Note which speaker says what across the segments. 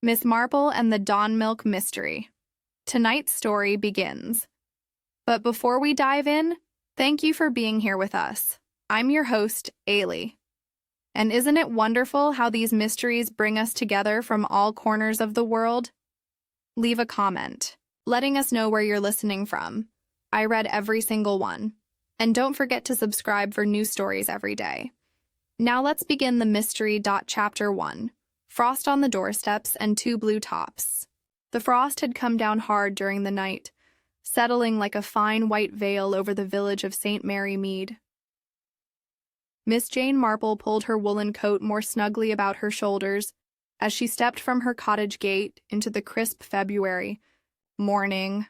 Speaker 1: Miss Marple and the Dawn Milk Mystery. Tonight's story begins. But before we dive in, thank you for being here with us. I'm your host, Ailey. And isn't it wonderful how these mysteries bring us together from all corners of the world? Leave a comment, letting us know where you're listening from. I read every single one. And don't forget to subscribe for new stories every day. Now let's begin the mystery. Chapter 1. Frost on the doorsteps and two blue tops. The frost had come down hard during the night, settling like a fine white veil over the village of St. Mary Mead. Miss Jane Marple pulled her woolen coat more snugly about her shoulders as she stepped from her cottage gate into the crisp February morning.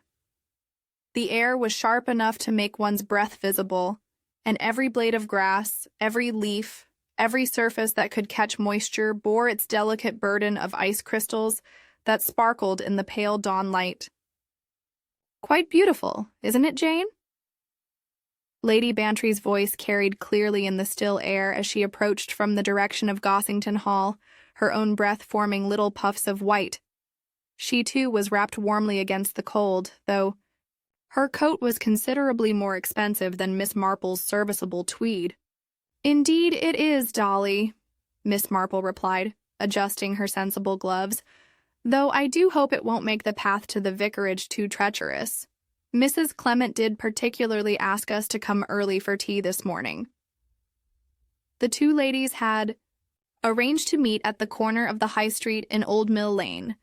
Speaker 1: The air was sharp enough to make one's breath visible, and every blade of grass, every leaf, every surface that could catch moisture bore its delicate burden of ice crystals that sparkled in the pale dawn light. Quite beautiful, isn't it, Jane? Lady Bantry's voice carried clearly in the still air as she approached from the direction of Gossington Hall, her own breath forming little puffs of white. She, too, was wrapped warmly against the cold, though her coat was considerably more expensive than Miss Marple's serviceable tweed. "Indeed it is, Dolly," Miss Marple replied, adjusting her sensible gloves, "though I do hope it won't make the path to the vicarage too treacherous. Mrs. Clement did particularly ask us to come early for tea this morning." The two ladies had arranged to meet at the corner of the High Street in Old Mill Lane,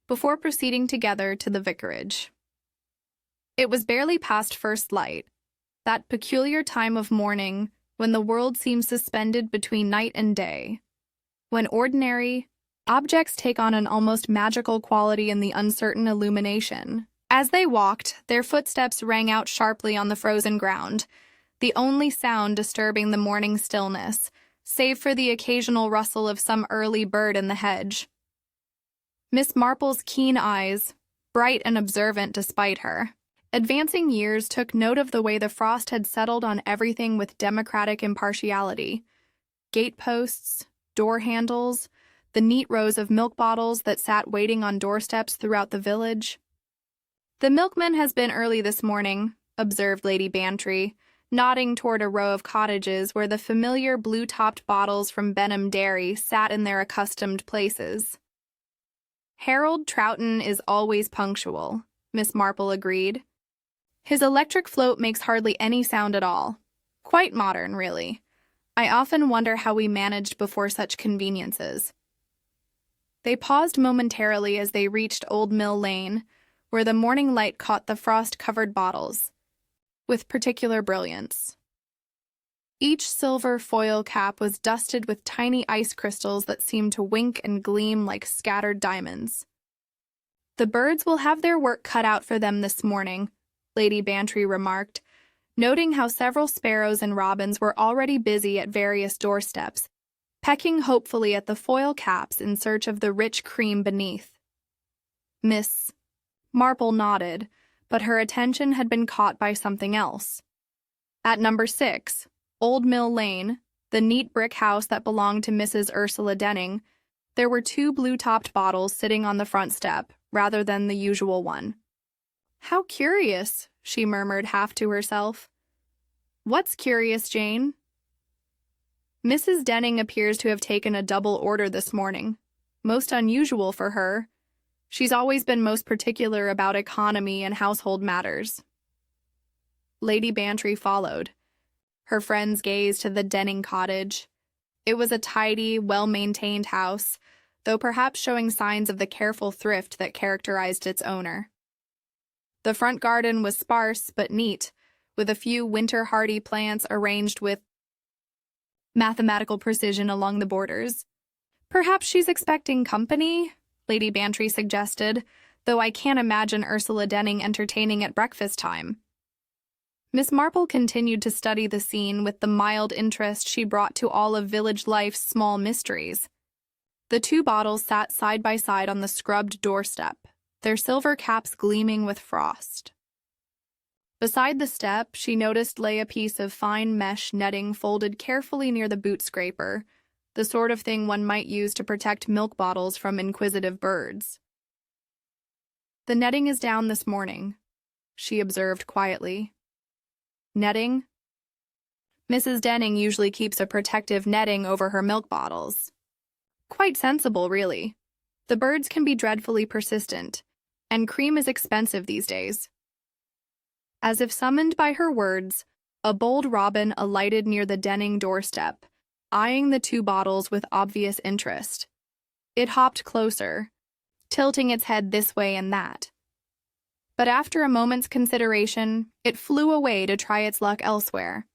Speaker 1: before proceeding together to the vicarage. It was barely past first light, that peculiar time of morning when the world seems suspended between night and day, when ordinary objects take on an almost magical quality in the uncertain illumination. As they walked, their footsteps rang out sharply on the frozen ground, the only sound disturbing the morning stillness, save for the occasional rustle of some early bird in the hedge. Miss Marple's keen eyes, bright and observant despite her, advancing years took note of the way the frost had settled on everything with democratic impartiality. Gateposts, door handles, the neat rows of milk bottles that sat waiting on doorsteps throughout the village. "The milkman has been early this morning," observed Lady Bantry, nodding toward a row of cottages where the familiar blue-topped bottles from Benham Dairy sat in their accustomed places. "Harold Troughton is always punctual," Miss Marple agreed. "His electric float makes hardly any sound at all. Quite modern, really. I often wonder how we managed before such conveniences." They paused momentarily as they reached Old Mill Lane, where the morning light caught the frost-covered bottles, with particular brilliance. Each silver foil cap was dusted with tiny ice crystals that seemed to wink and gleam like scattered diamonds. "The birds will have their work cut out for them this morning," Lady Bantry remarked, noting how several sparrows and robins were already busy at various doorsteps, pecking hopefully at the foil caps in search of the rich cream beneath. Miss Marple nodded, but her attention had been caught by something else. At number 6, Old Mill Lane, the neat brick house that belonged to Mrs. Ursula Denning, there were two blue-topped bottles sitting on the front step, rather than the usual one. "How curious," she murmured half to herself. "What's curious, Jane?" "Mrs. Denning appears to have taken a double order this morning. Most unusual for her. She's always been most particular about economy and household matters." Lady Bantry followed, her friends gazed to the Denning cottage. It was a tidy, well-maintained house, though perhaps showing signs of the careful thrift that characterized its owner. The front garden was sparse but neat, with a few winter-hardy plants arranged with mathematical precision along the borders. "Perhaps she's expecting company," Lady Bantry suggested, "though I can't imagine Ursula Denning entertaining at breakfast time." Miss Marple continued to study the scene with the mild interest she brought to all of village life's small mysteries. The two bottles sat side by side on the scrubbed doorstep, their silver caps gleaming with frost. Beside the step, she noticed lay a piece of fine mesh netting folded carefully near the boot scraper, the sort of thing one might use to protect milk bottles from inquisitive birds. "The netting is down this morning," she observed quietly. "Netting?" "Mrs. Denning usually keeps a protective netting over her milk bottles." "Quite sensible, really. The birds can be dreadfully persistent, and cream is expensive these days." As if summoned by her words, a bold robin alighted near the Denning doorstep, eyeing the two bottles with obvious interest. It hopped closer, tilting its head this way and that. But after a moment's consideration, it flew away to try its luck elsewhere.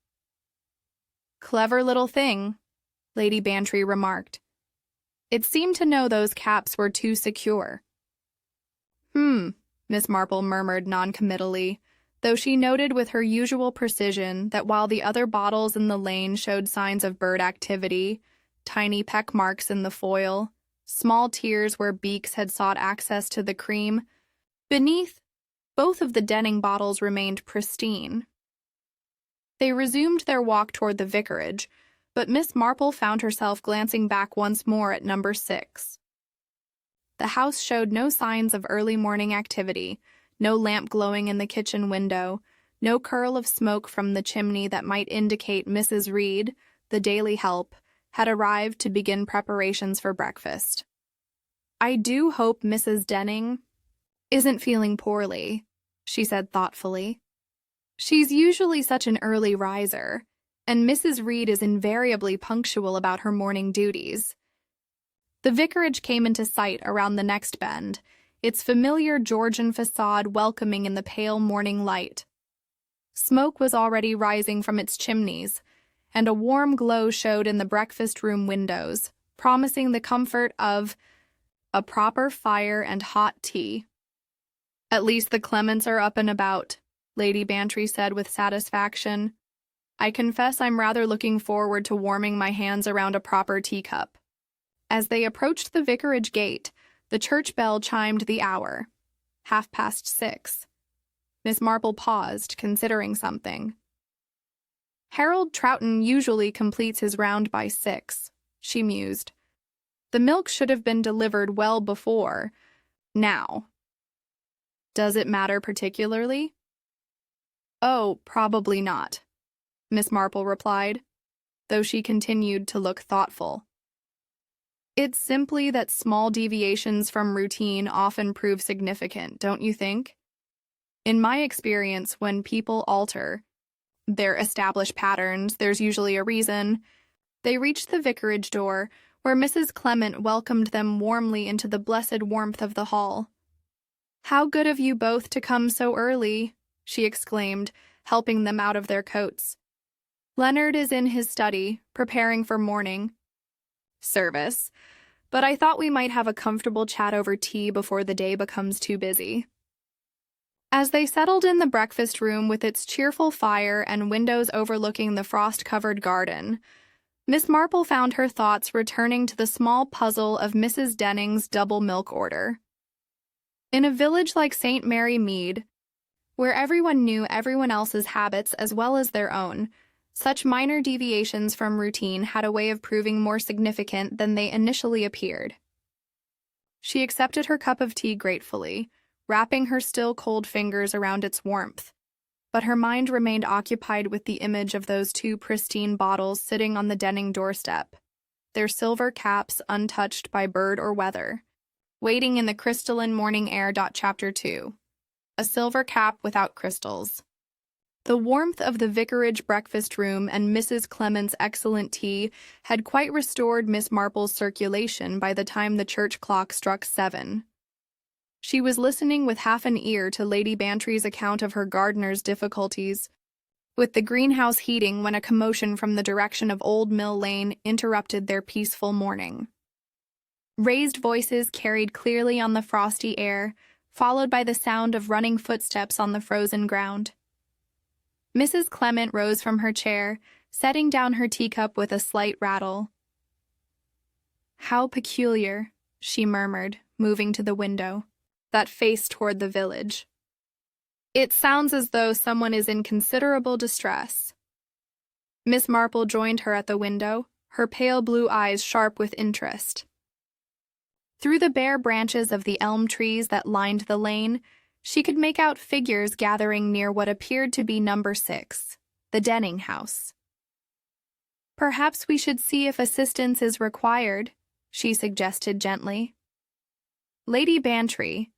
Speaker 1: "Clever little thing," Lady Bantry remarked. "It seemed to know those caps were too secure." Miss Marple murmured noncommittally, though she noted with her usual precision that while the other bottles in the lane showed signs of bird activity, tiny peck marks in the foil, small tears where beaks had sought access to the cream, beneath, both of the Denning bottles remained pristine. They resumed their walk toward the vicarage, but Miss Marple found herself glancing back once more at number 6. The house showed no signs of early morning activity, no lamp glowing in the kitchen window, no curl of smoke from the chimney that might indicate Mrs. Reed, the daily help, had arrived to begin preparations for breakfast. "I do hope Mrs. Denning isn't feeling poorly," she said thoughtfully. "She's usually such an early riser, and Mrs. Reed is invariably punctual about her morning duties." The vicarage came into sight around the next bend, its familiar Georgian facade welcoming in the pale morning light. Smoke was already rising from its chimneys, and a warm glow showed in the breakfast-room windows, promising the comfort of a proper fire and hot tea. "At least the Clements are up and about," Lady Bantry said with satisfaction. "I confess I'm rather looking forward to warming my hands around a proper teacup." As they approached the vicarage gate, the church bell chimed the hour, 6:30. Miss Marple paused, considering something. "Harold Troughton usually completes his round by 6, she mused. "The milk should have been delivered well before now." "Does it matter particularly?" "Oh, probably not," Miss Marple replied, though she continued to look thoughtful. "It's simply that small deviations from routine often prove significant, don't you think? In my experience, when people alter their established patterns, there's usually a reason." They reached the vicarage door, where Mrs. Clement welcomed them warmly into the blessed warmth of the hall. "How good of you both to come so early," she exclaimed, helping them out of their coats. "Leonard is in his study, preparing for morning service, but I thought we might have a comfortable chat over tea before the day becomes too busy." As they settled in the breakfast room with its cheerful fire and windows overlooking the frost-covered garden, Miss Marple found her thoughts returning to the small puzzle of Mrs. Denning's double milk order. In a village like St. Mary Mead, where everyone knew everyone else's habits as well as their own, such minor deviations from routine had a way of proving more significant than they initially appeared. She accepted her cup of tea gratefully, wrapping her still cold fingers around its warmth, but her mind remained occupied with the image of those two pristine bottles sitting on the Denning doorstep, their silver caps untouched by bird or weather, waiting in the crystalline morning air. Chapter 2. A silver cap without crystals. The warmth of the vicarage breakfast room and Mrs. Clement's excellent tea had quite restored Miss Marple's circulation by the time the church clock struck 7. She was listening with half an ear to Lady Bantry's account of her gardener's difficulties with the greenhouse heating when a commotion from the direction of Old Mill Lane interrupted their peaceful morning. Raised voices carried clearly on the frosty air, followed by the sound of running footsteps on the frozen ground. Mrs. Clement rose from her chair, setting down her teacup with a slight rattle. "How peculiar," she murmured, moving to the window, that faced toward the village. "It sounds as though someone is in considerable distress." Miss Marple joined her at the window, her pale blue eyes sharp with interest. Through the bare branches of the elm trees that lined the lane, she could make out figures gathering near what appeared to be number 6, the Denning house. "Perhaps we should see if assistance is required," she suggested gently. Lady Bantry,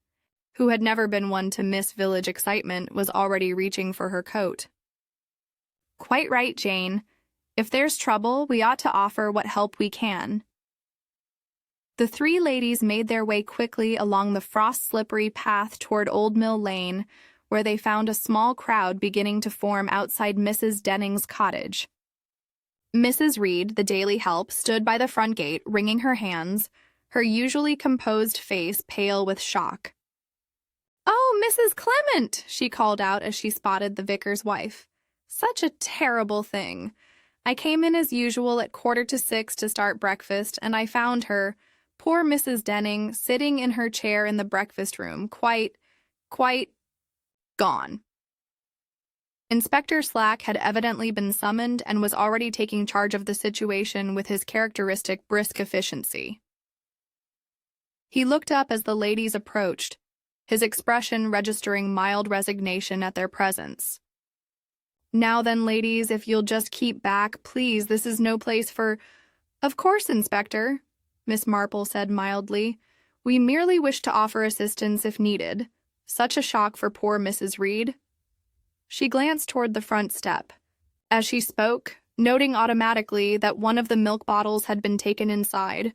Speaker 1: who had never been one to miss village excitement, was already reaching for her coat. "Quite right, Jane. If there's trouble, we ought to offer what help we can." The 3 ladies made their way quickly along the frost-slippery path toward Old Mill Lane, where they found a small crowd beginning to form outside Mrs. Denning's cottage. Mrs. Reed, the daily help, stood by the front gate, wringing her hands, her usually composed face pale with shock. "Oh, Mrs. Clement!" she called out as she spotted the vicar's wife. "Such a terrible thing. I came in as usual at 5:45 to start breakfast, and I found her, poor Mrs. Denning, sitting in her chair in the breakfast room, quite gone." Inspector Slack had evidently been summoned and was already taking charge of the situation with his characteristic brisk efficiency. He looked up as the ladies approached, his expression registering mild resignation at their presence. "Now then, ladies, if you'll just keep back, please, this is no place for—" "Of course, Inspector," Miss Marple said mildly. "We merely wish to offer assistance if needed. Such a shock for poor Mrs. Reed." She glanced toward the front step. As she spoke, noting automatically that one of the milk bottles had been taken inside,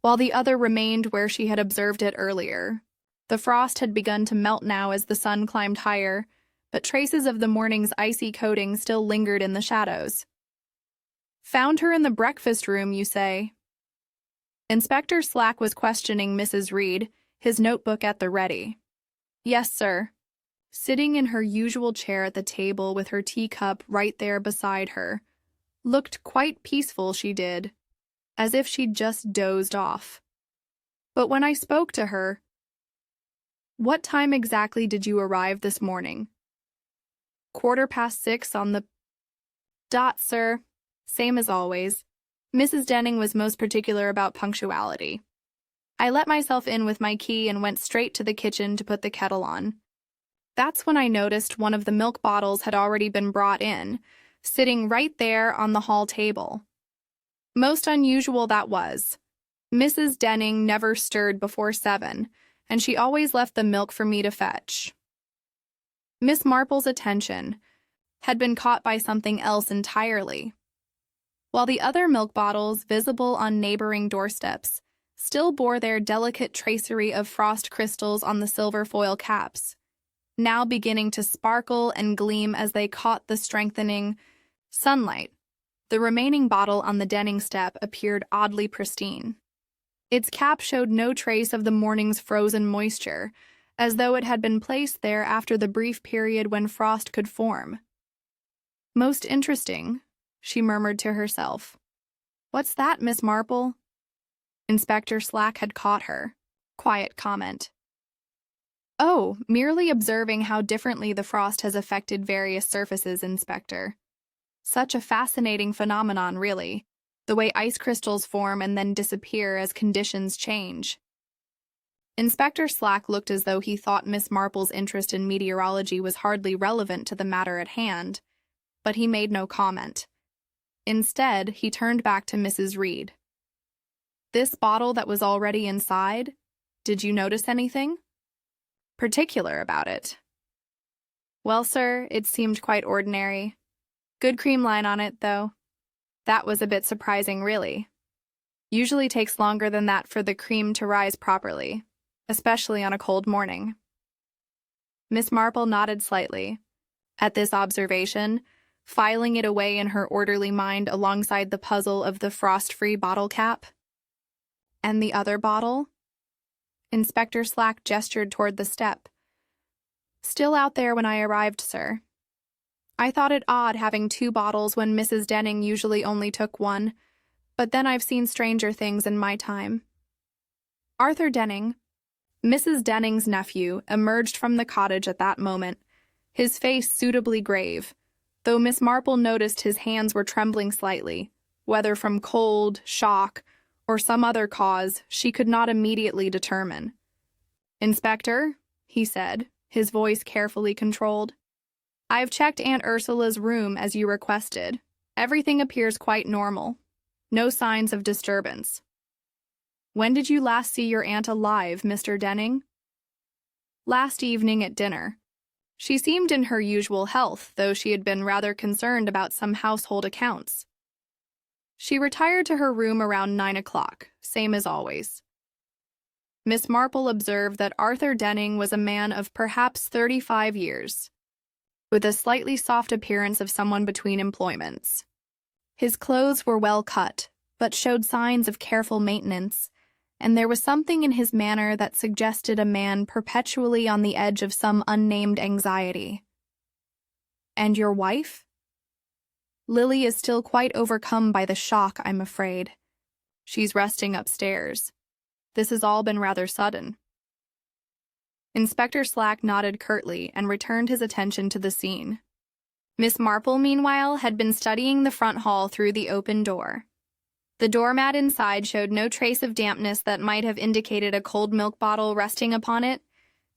Speaker 1: while the other remained where she had observed it earlier. The frost had begun to melt now as the sun climbed higher, but traces of the morning's icy coating still lingered in the shadows. "Found her in the breakfast room, you say?" Inspector Slack was questioning Mrs. Reed, his notebook at the ready. "Yes, sir." Sitting in her usual chair at the table with her teacup right there beside her. Looked quite peaceful, she did, as if she'd just dozed off. "But when I spoke to her—" "What time exactly did you arrive this morning?" 6:15 on the dot, sir. Same as always. Mrs. Denning was most particular about punctuality. I let myself in with my key and went straight to the kitchen to put the kettle on. That's when I noticed one of the milk bottles had already been brought in, sitting right there on the hall table. Most unusual that was. Mrs. Denning never stirred before 7, and she always left the milk for me to fetch. Miss Marple's attention had been caught by something else entirely. While the other milk bottles, visible on neighboring doorsteps, still bore their delicate tracery of frost crystals on the silver foil caps, now beginning to sparkle and gleam as they caught the strengthening sunlight, the remaining bottle on the Denning step appeared oddly pristine. Its cap showed no trace of the morning's frozen moisture, as though it had been placed there after the brief period when frost could form. "Most interesting," she murmured to herself. "What's that, Miss Marple?" Inspector Slack had caught her. Quiet comment. "Oh, merely observing how differently the frost has affected various surfaces, Inspector. Such a fascinating phenomenon, really, the way ice crystals form and then disappear as conditions change." Inspector Slack looked as though he thought Miss Marple's interest in meteorology was hardly relevant to the matter at hand, but he made no comment. Instead, he turned back to Mrs. Reed. "This bottle that was already inside, did you notice anything particular about it?" "Well, sir, it seemed quite ordinary. Good cream line on it, though. That was a bit surprising, really. Usually takes longer than that for the cream to rise properly, especially on a cold morning." Miss Marple nodded slightly. At this observation, filing it away in her orderly mind alongside the puzzle of the frost-free bottle cap. "And the other bottle?" Inspector Slack gestured toward the step. "Still out there when I arrived, sir. I thought it odd having 2 bottles when Mrs. Denning usually only took 1, but then I've seen stranger things in my time." Arthur Denning, Mrs. Denning's nephew, emerged from the cottage at that moment, his face suitably grave, though Miss Marple noticed his hands were trembling slightly, whether from cold, shock, or some other cause she could not immediately determine. "Inspector," he said, his voice carefully controlled, "I've checked Aunt Ursula's room as you requested. Everything appears quite normal. No signs of disturbance." "When did you last see your aunt alive, Mr. Denning?" "Last evening at dinner. She seemed in her usual health, though she had been rather concerned about some household accounts. She retired to her room around 9 o'clock, same as always." Miss Marple observed that Arthur Denning was a man of perhaps 35 years, with a slightly soft appearance of someone between employments. His clothes were well cut, but showed signs of careful maintenance, and there was something in his manner that suggested a man perpetually on the edge of some unnamed anxiety. "And your wife?" "Lily is still quite overcome by the shock, I'm afraid. She's resting upstairs. This has all been rather sudden." Inspector Slack nodded curtly and returned his attention to the scene. Miss Marple, meanwhile, had been studying the front hall through the open door. The doormat inside showed no trace of dampness that might have indicated a cold milk bottle resting upon it,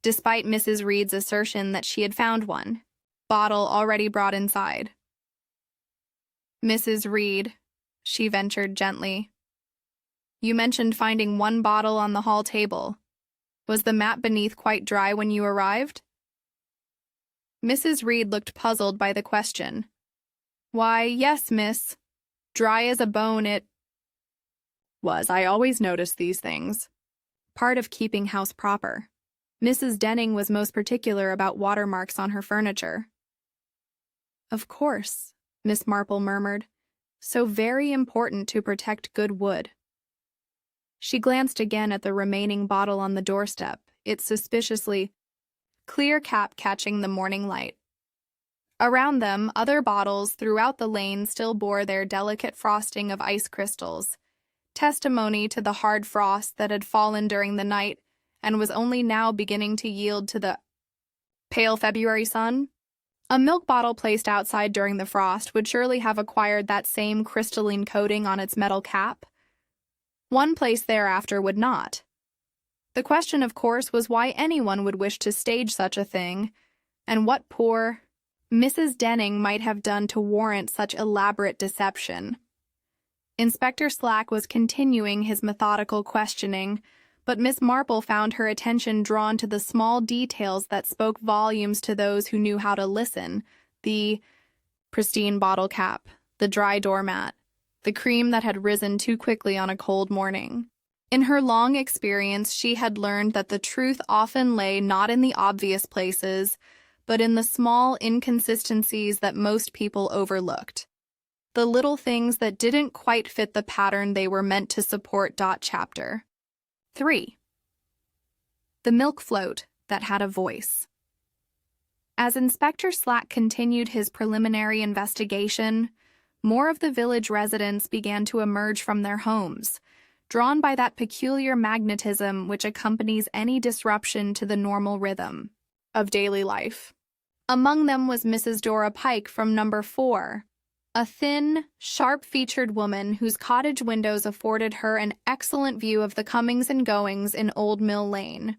Speaker 1: despite Mrs. Reed's assertion that she had found one, bottle already brought inside. "Mrs. Reed," she ventured gently, "you mentioned finding one bottle on the hall table. Was the mat beneath quite dry when you arrived?" Mrs. Reed looked puzzled by the question. "Why, yes, miss. Dry as a bone it was. I always notice these things. Part of keeping house proper. Mrs. Denning was most particular about watermarks on her furniture." "Of course," Miss Marple murmured. "So very important to protect good wood." She glanced again at the remaining bottle on the doorstep, its suspiciously clear cap catching the morning light. Around them, other bottles throughout the lane still bore their delicate frosting of ice crystals, testimony to the hard frost that had fallen during the night and was only now beginning to yield to the pale February sun. A milk bottle placed outside during the frost would surely have acquired that same crystalline coating on its metal cap. One placed thereafter would not. The question, of course, was why anyone would wish to stage such a thing, and what poor Mrs. Denning might have done to warrant such elaborate deception. Inspector Slack was continuing his methodical questioning, but Miss Marple found her attention drawn to the small details that spoke volumes to those who knew how to listen: the pristine bottle cap, the dry doormat, the cream that had risen too quickly on a cold morning. In her long experience, she had learned that the truth often lay not in the obvious places, but in the small inconsistencies that most people overlooked. The little things that didn't quite fit the pattern they were meant to support. Chapter 3. The milk float that had a voice. As Inspector Slack continued his preliminary investigation, more of the village residents began to emerge from their homes, drawn by that peculiar magnetism which accompanies any disruption to the normal rhythm of daily life. Among them was Mrs. Dora Pike from number 4, a thin, sharp-featured woman whose cottage windows afforded her an excellent view of the comings and goings in Old Mill Lane.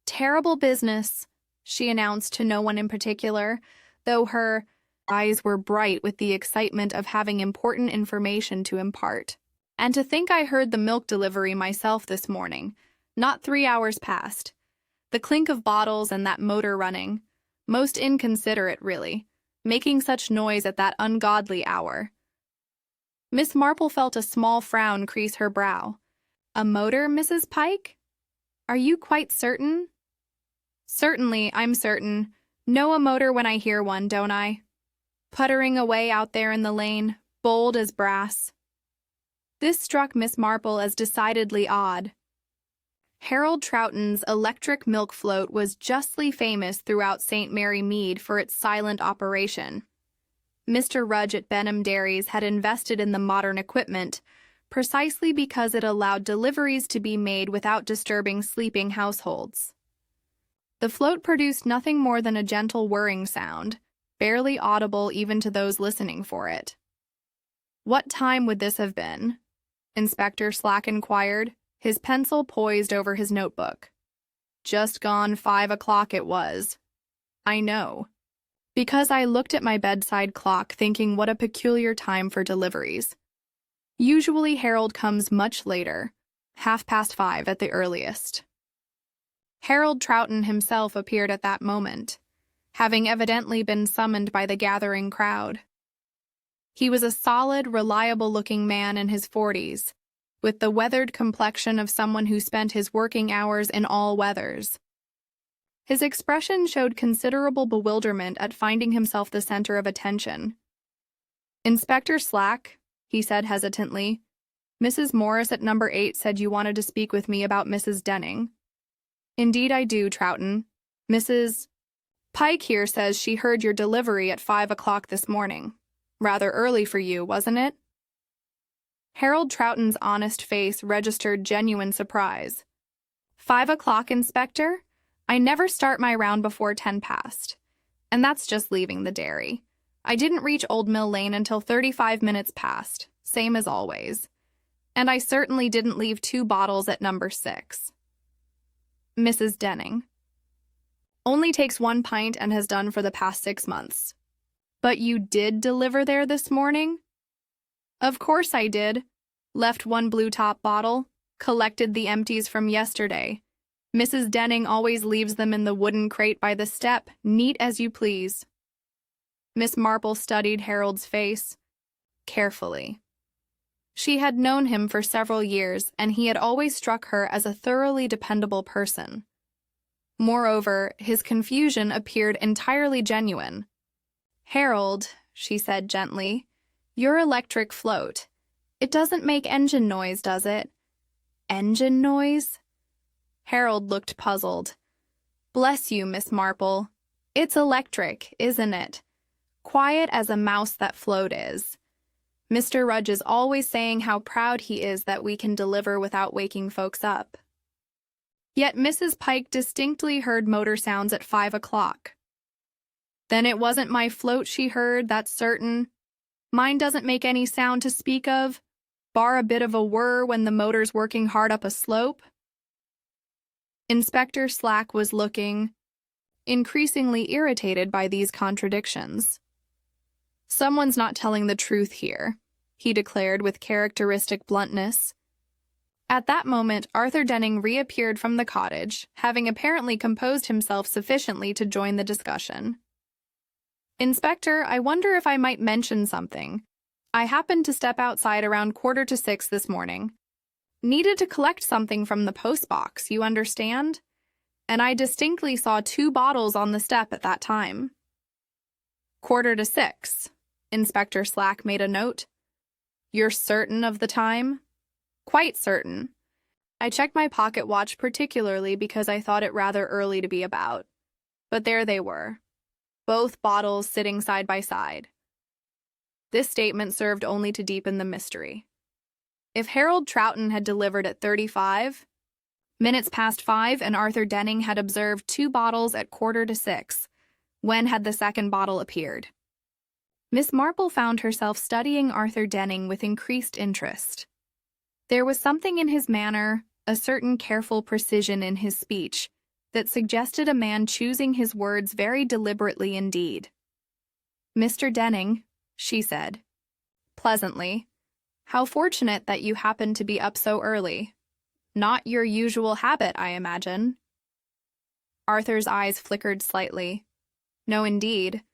Speaker 1: "Terrible business," she announced to no one in particular, though her eyes were bright with the excitement of having important information to impart. "And to think I heard the milk delivery myself this morning, not 3 hours past. The clink of bottles and that motor running. Most inconsiderate, really, making such noise at that ungodly hour." Miss Marple felt a small frown crease her brow. "A motor, Mrs. Pike? Are you quite certain?" "Certainly, I'm certain. Know a motor when I hear one, don't I? Puttering away out there in the lane, bold as brass." This struck Miss Marple as decidedly odd. Harold Troughton's electric milk float was justly famous throughout St. Mary Mead for its silent operation. Mr. Rudge at Benham Dairies had invested in the modern equipment precisely because it allowed deliveries to be made without disturbing sleeping households. The float produced nothing more than a gentle whirring sound, barely audible even to those listening for it. What time would this have been? Inspector Slack inquired, his pencil poised over his notebook. Just gone 5 o'clock it was. I know. Because I looked at my bedside clock thinking what a peculiar time for deliveries. Usually Harold comes much later, 5:30 at the earliest. Harold Troughton himself appeared at that moment, having evidently been summoned by the gathering crowd. He was a solid, reliable-looking man in his 40s, with the weathered complexion of someone who spent his working hours in all weathers. His expression showed considerable bewilderment at finding himself the center of attention. "Inspector Slack," he said hesitantly, "Mrs. Morris at number 8 said you wanted to speak with me about Mrs. Denning." "Indeed I do, Troughton. Mrs. Pike here says she heard your delivery at 5 o'clock this morning. Rather early for you, wasn't it?" Harold Troughton's honest face registered genuine surprise. 5 o'clock, Inspector? I never start my round before 10 past. And that's just leaving the dairy. I didn't reach Old Mill Lane until 35 minutes past, same as always. And I certainly didn't leave 2 bottles at number 6. Mrs. Denning. Only takes 1 pint and has done for the past 6 months. But you did deliver there this morning? Of course I did. Left 1 blue top bottle, collected the empties from yesterday. Mrs. Denning always leaves them in the wooden crate by the step, neat as you please. Miss Marple studied Harold's face carefully. She had known him for several years, and he had always struck her as a thoroughly dependable person. Moreover, his confusion appeared entirely genuine. "Harold," she said gently, "your electric float. It doesn't make engine noise, does it?" "Engine noise?" Harold looked puzzled. "Bless you, Miss Marple. It's electric, isn't it? Quiet as a mouse that float is. Mr. Rudge is always saying how proud he is that we can deliver without waking folks up." Yet Mrs. Pike distinctly heard motor sounds at 5 o'clock. "Then it wasn't my float she heard, that's certain. Mine doesn't make any sound to speak of, bar a bit of a whir when the motor's working hard up a slope." Inspector Slack was looking increasingly irritated by these contradictions. "Someone's not telling the truth here," he declared with characteristic bluntness. At that moment, Arthur Denning reappeared from the cottage, having apparently composed himself sufficiently to join the discussion. "Inspector, I wonder if I might mention something. I happened to step outside around 5:45 this morning. Needed to collect something from the post box, you understand? And I distinctly saw 2 bottles on the step at that time." 5:45. Inspector Slack made a note. "You're certain of the time?" "Quite certain. I checked my pocket watch particularly because I thought it rather early to be about. But there they were, both bottles sitting side by side." This statement served only to deepen the mystery. If Harold Troughton had delivered at 35 minutes past 5 and Arthur Denning had observed 2 bottles at 5:45, when had the second bottle appeared? Miss Marple found herself studying Arthur Denning with increased interest. There was something in his manner, a certain careful precision in his speech, that suggested a man choosing his words very deliberately indeed. "Mr. Denning," she said, pleasantly, "how fortunate that you happened to be up so early. Not your usual habit, I imagine." Arthur's eyes flickered slightly. "No, indeed.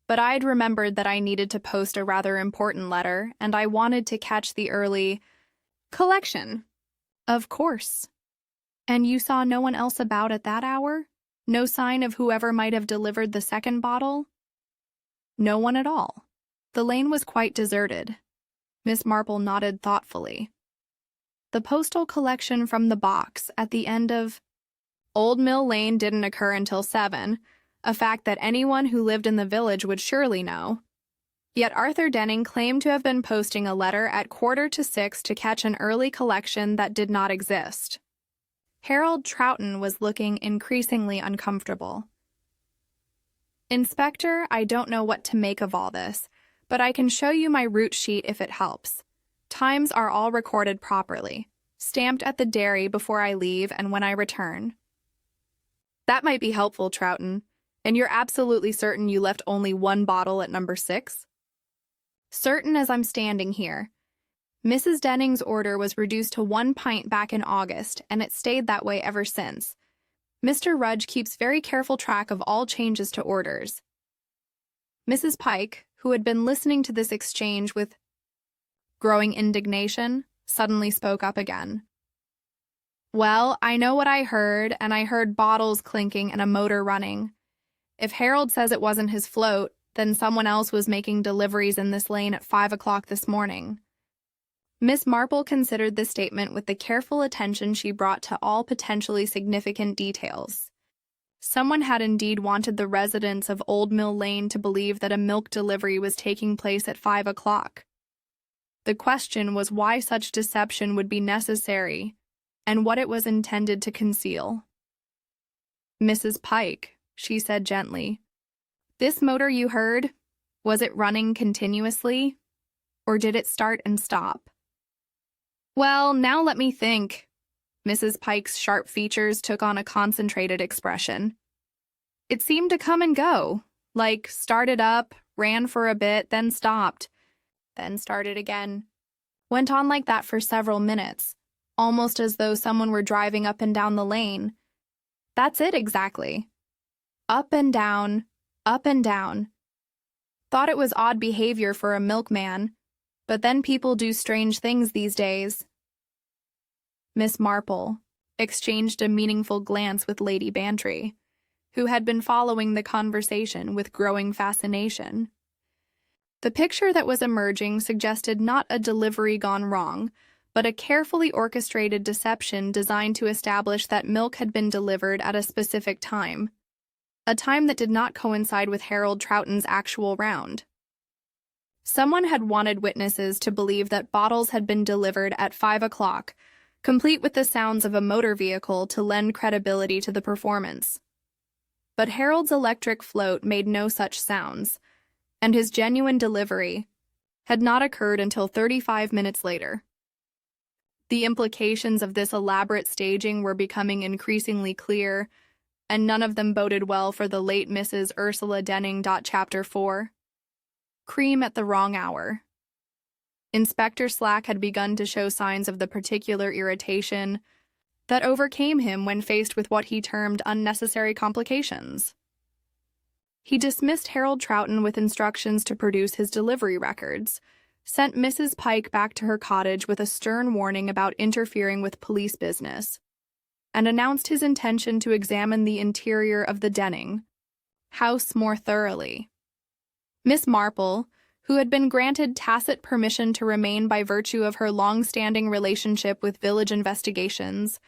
Speaker 1: But I'd remembered that I needed to post a rather important letter, and I wanted to catch the early collection." "Of course. And you saw no one else about at that hour? No sign of whoever might have delivered the second bottle?" "No one at all. The lane was quite deserted." Miss Marple nodded thoughtfully. "The postal collection from the box at the end of Old Mill Lane didn't occur until 7, a fact that anyone who lived in the village would surely know. Yet Arthur Denning claimed to have been posting a letter at 5:45 to catch an early collection that did not exist." Harold Troughton was looking increasingly uncomfortable. "Inspector, I don't know what to make of all this, but I can show you my route sheet if it helps. Times are all recorded properly, stamped at the dairy before I leave and when I return. That might be helpful, Troughton. And you're absolutely certain you left only one bottle at number 6? Certain as I'm standing here. Mrs. Denning's order was reduced to 1 pint back in August, and it stayed that way ever since. Mr. Rudge keeps very careful track of all changes to orders. Mrs. Pike, who had been listening to this exchange with growing indignation, suddenly spoke up again. Well, I know what I heard, and I heard bottles clinking and a motor running. If Harold says it wasn't his float, then someone else was making deliveries in this lane at 5 o'clock this morning. Miss Marple considered this statement with the careful attention she brought to all potentially significant details. Someone had indeed wanted the residents of Old Mill Lane to believe that a milk delivery was taking place at 5 o'clock. The question was why such deception would be necessary, and what it was intended to conceal. Mrs. Pike, she said gently, this motor you heard, was it running continuously, or did it start and stop? Well, now let me think. Mrs. Pike's sharp features took on a concentrated expression. It seemed to come and go, like started up, ran for a bit, then stopped, then started again. Went on like that for several minutes, almost as though someone were driving up and down the lane. That's it exactly. Up and down, up and down. Thought it was odd behavior for a milkman, but then people do strange things these days. Miss Marple exchanged a meaningful glance with Lady Bantry, who had been following the conversation with growing fascination. The picture that was emerging suggested not a delivery gone wrong, but a carefully orchestrated deception designed to establish that milk had been delivered at a specific time, a time that did not coincide with Harold Troughton's actual round. Someone had wanted witnesses to believe that bottles had been delivered at 5 o'clock, complete with the sounds of a motor vehicle to lend credibility to the performance. But Harold's electric float made no such sounds, and his genuine delivery had not occurred until 35 minutes later. The implications of this elaborate staging were becoming increasingly clear, and none of them boded well for the late Mrs. Ursula Denning. Chapter 4. Cream at the wrong hour. Inspector Slack had begun to show signs of the particular irritation that overcame him when faced with what he termed unnecessary complications. He dismissed Harold Troughton with instructions to produce his delivery records, sent Mrs. Pike back to her cottage with a stern warning about interfering with police business, and announced his intention to examine the interior of the Denning house more thoroughly. Miss Marple, who had been granted tacit permission to remain by virtue of her long-standing relationship with village investigations,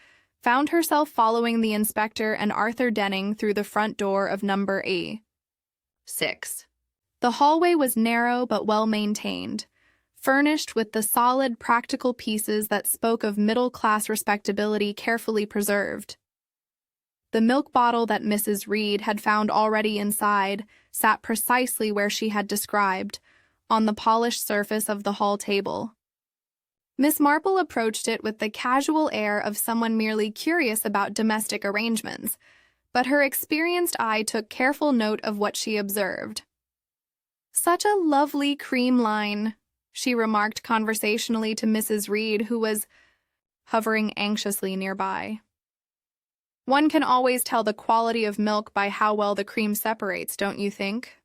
Speaker 1: found herself following the inspector and Arthur Denning through the front door of number A6. The hallway was narrow but well-maintained, furnished with the solid, practical pieces that spoke of middle-class respectability carefully preserved. The milk bottle that Mrs. Reed had found already inside sat precisely where she had described, on the polished surface of the hall table. Miss Marple approached it with the casual air of someone merely curious about domestic arrangements, but her experienced eye took careful note of what she observed. "Such a lovely cream line," she remarked conversationally to Mrs. Reed, who was hovering anxiously nearby. "One can always tell the quality of milk by how well the cream separates, don't you think?"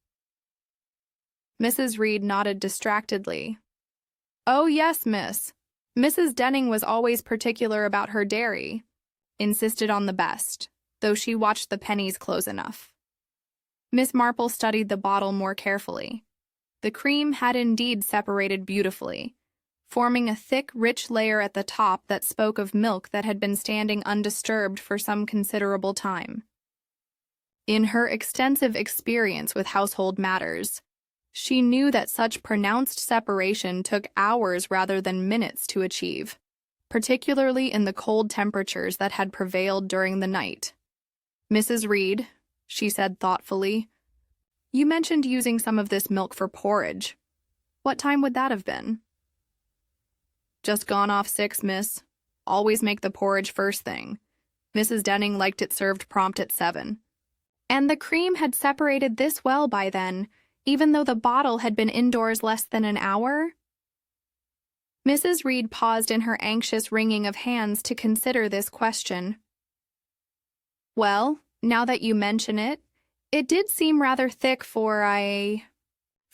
Speaker 1: Mrs. Reed nodded distractedly. "Oh, yes, miss. Mrs. Denning was always particular about her dairy, insisted on the best, though she watched the pennies close enough." Miss Marple studied the bottle more carefully. The cream had indeed separated beautifully, forming a thick, rich layer at the top that spoke of milk that had been standing undisturbed for some considerable time. In her extensive experience with household matters, she knew that such pronounced separation took hours rather than minutes to achieve, particularly in the cold temperatures that had prevailed during the night. "Mrs. Reed," she said thoughtfully, "you mentioned using some of this milk for porridge. What time would that have been? Just gone off 6, miss. Always make the porridge first thing. Mrs. Denning liked it served prompt at 7. And the cream had separated this well by then, even though the bottle had been indoors less than an hour? Mrs. Reed paused in her anxious wringing of hands to consider this question. Well, now that you mention it, it did seem rather thick for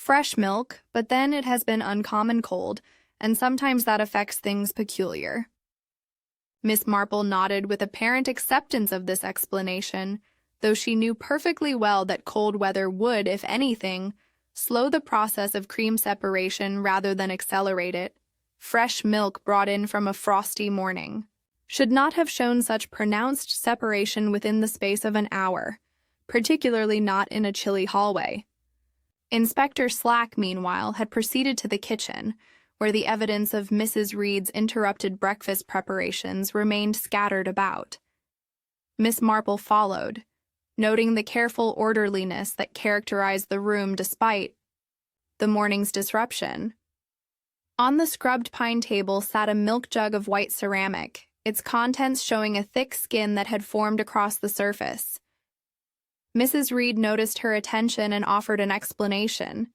Speaker 1: fresh milk, but then it has been uncommon cold, and sometimes that affects things peculiar. Miss Marple nodded with apparent acceptance of this explanation, though she knew perfectly well that cold weather would, if anything, slow the process of cream separation rather than accelerate it. Fresh milk brought in from a frosty morning should not have shown such pronounced separation within the space of an hour, particularly not in a chilly hallway. Inspector Slack, meanwhile, had proceeded to the kitchen, where the evidence of Mrs. Reed's interrupted breakfast preparations remained scattered about. Miss Marple followed, noting the careful orderliness that characterized the room despite the morning's disruption. On the scrubbed pine table sat a milk jug of white ceramic, its contents showing a thick skin that had formed across the surface. Mrs. Reed noticed her attention and offered an explanation.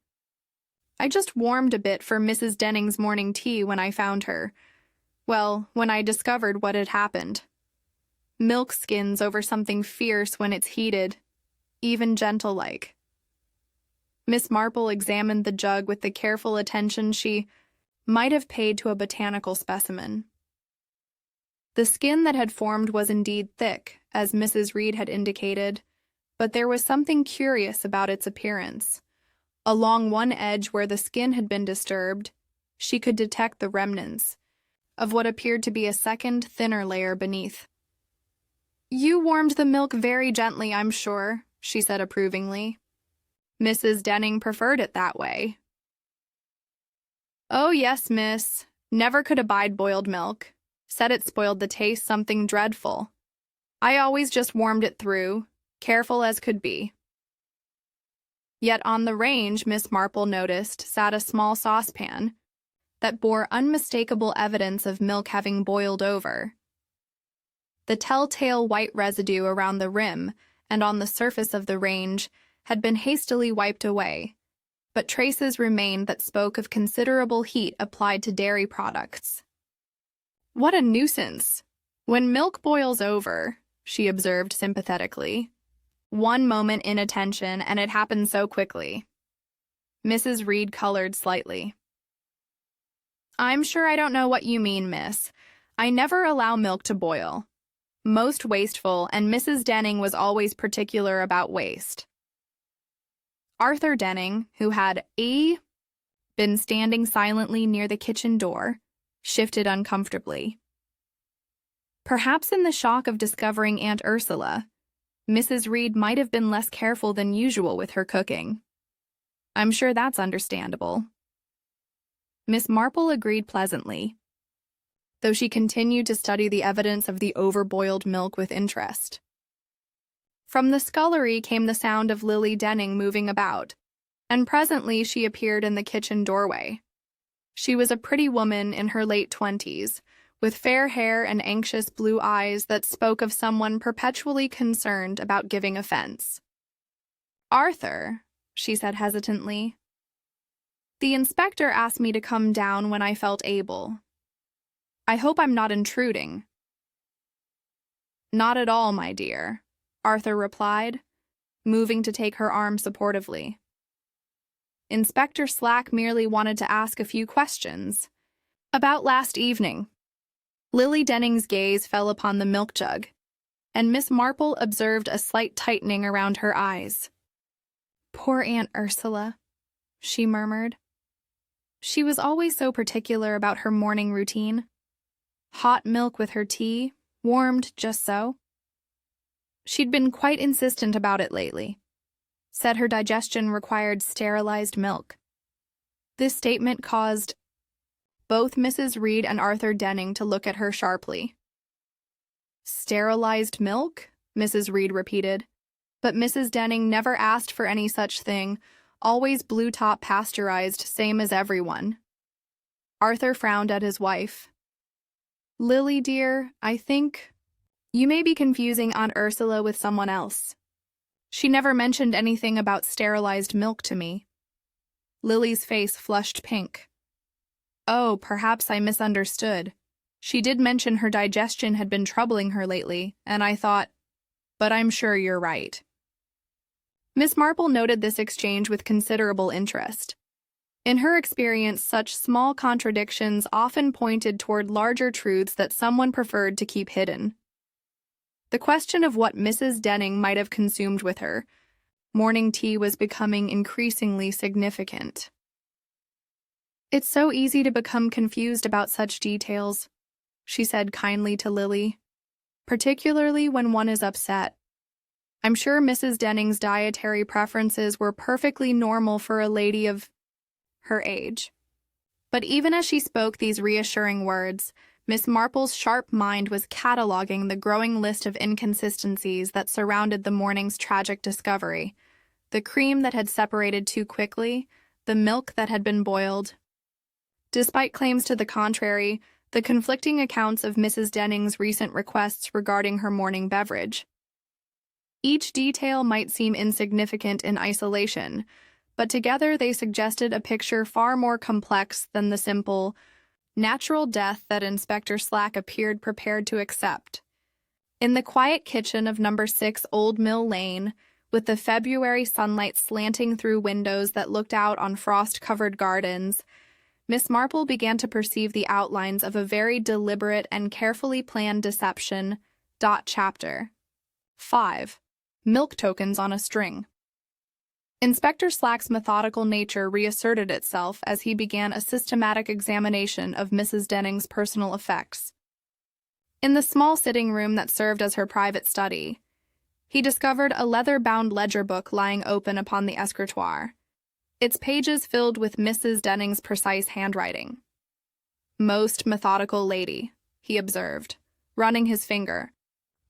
Speaker 1: I just warmed a bit for Mrs. Denning's morning tea when I found her. Well, when I discovered what had happened. Milk skins over something fierce when it's heated, even gentle-like. Miss Marple examined the jug with the careful attention she might have paid to a botanical specimen. The skin that had formed was indeed thick, as Mrs. Reed had indicated, but there was something curious about its appearance. Along one edge where the skin had been disturbed, she could detect the remnants of what appeared to be a second, thinner layer beneath. You warmed the milk very gently, I'm sure, she said approvingly. Mrs. Denning preferred it that way. Oh, yes, miss. Never could abide boiled milk. Said it spoiled the taste something dreadful. I always just warmed it through, careful as could be. Yet on the range, Miss Marple noticed, sat a small saucepan that bore unmistakable evidence of milk having boiled over. The telltale white residue around the rim and on the surface of the range had been hastily wiped away, but traces remained that spoke of considerable heat applied to dairy products. What a nuisance! When milk boils over, she observed sympathetically. One moment inattention, and it happened so quickly. Mrs. Reed colored slightly. I'm sure I don't know what you mean, miss. I never allow milk to boil. Most wasteful, and Mrs. Denning was always particular about waste. Arthur Denning, who had been standing silently near the kitchen door, shifted uncomfortably. Perhaps in the shock of discovering Aunt Ursula, Mrs. Reed might have been less careful than usual with her cooking. I'm sure that's understandable. Miss Marple agreed pleasantly, though she continued to study the evidence of the overboiled milk with interest. From the scullery came the sound of Lily Denning moving about, and presently she appeared in the kitchen doorway. She was a pretty woman in her late 20s, with fair hair and anxious blue eyes that spoke of someone perpetually concerned about giving offense. Arthur, she said hesitantly. The inspector asked me to come down when I felt able. I hope I'm not intruding. Not at all, my dear, Arthur replied, moving to take her arm supportively. Inspector Slack merely wanted to ask a few questions. About last evening. Lily Denning's gaze fell upon the milk jug, and Miss Marple observed a slight tightening around her eyes. Poor Aunt Ursula, she murmured. She was always so particular about her morning routine. Hot milk with her tea, warmed just so. She'd been quite insistent about it lately. Said her digestion required sterilized milk. This statement caused both Mrs. Reed and Arthur Denning to look at her sharply. Sterilized milk? Mrs. Reed repeated. But Mrs. Denning never asked for any such thing, Always blue top pasteurized, same as everyone. Arthur frowned at his wife. Lily, dear, I think you may be confusing Aunt Ursula with someone else. She never mentioned anything about sterilized milk to me. Lily's face flushed pink. Oh, perhaps I misunderstood. She did mention her digestion had been troubling her lately, and I thought, but I'm sure you're right. Miss Marple noted this exchange with considerable interest. In her experience, such small contradictions often pointed toward larger truths that someone preferred to keep hidden. The question of what Mrs. Denning might have consumed with her morning tea was becoming increasingly significant. It's so easy to become confused about such details, she said kindly to Lily, particularly when one is upset. I'm sure Mrs. Denning's dietary preferences were perfectly normal for a lady of her age. But even as she spoke these reassuring words, Miss Marple's sharp mind was cataloging the growing list of inconsistencies that surrounded the morning's tragic discovery. The cream that had separated too quickly, the milk that had been boiled. Despite claims to the contrary, the conflicting accounts of Mrs. Denning's recent requests regarding her morning beverage. Each detail might seem insignificant in isolation, but together they suggested a picture far more complex than the simple, natural death that Inspector Slack appeared prepared to accept. In the quiet kitchen of No. 6 Old Mill Lane, with the February sunlight slanting through windows that looked out on frost-covered gardens, Miss Marple began to perceive the outlines of a very deliberate and carefully planned deception. Chapter 5. Milk Tokens on a String. Inspector Slack's methodical nature reasserted itself as he began a systematic examination of Mrs. Denning's personal effects. In the small sitting room that served as her private study, he discovered a leather-bound ledger book lying open upon the escritoire, its pages filled with Mrs. Denning's precise handwriting. Most methodical lady, he observed, running his finger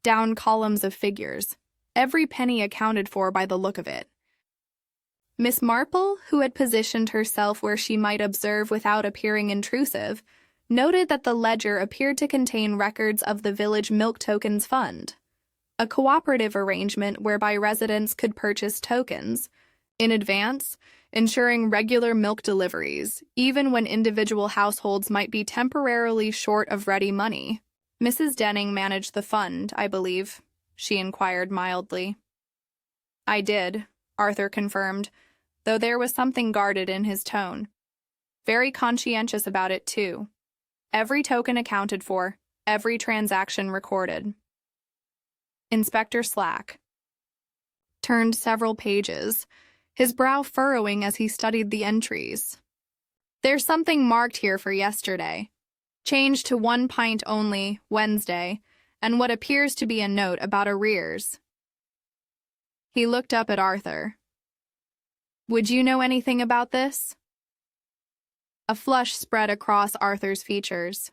Speaker 1: down columns of figures, every penny accounted for by the look of it. Miss Marple, who had positioned herself where she might observe without appearing intrusive, noted that the ledger appeared to contain records of the Village Milk Tokens Fund, a cooperative arrangement whereby residents could purchase tokens in advance, ensuring regular milk deliveries, even when individual households might be temporarily short of ready money. Mrs. Denning managed the fund, I believe, she inquired mildly. I did, Arthur confirmed, though there was something guarded in his tone. Very conscientious about it, too. Every token accounted for, every transaction recorded. Inspector Slack turned several pages, his brow furrowing as he studied the entries. There's something marked here for yesterday. Changed to 1 pint only, Wednesday, and what appears to be a note about arrears. He looked up at Arthur. Would you know anything about this? A flush spread across Arthur's features.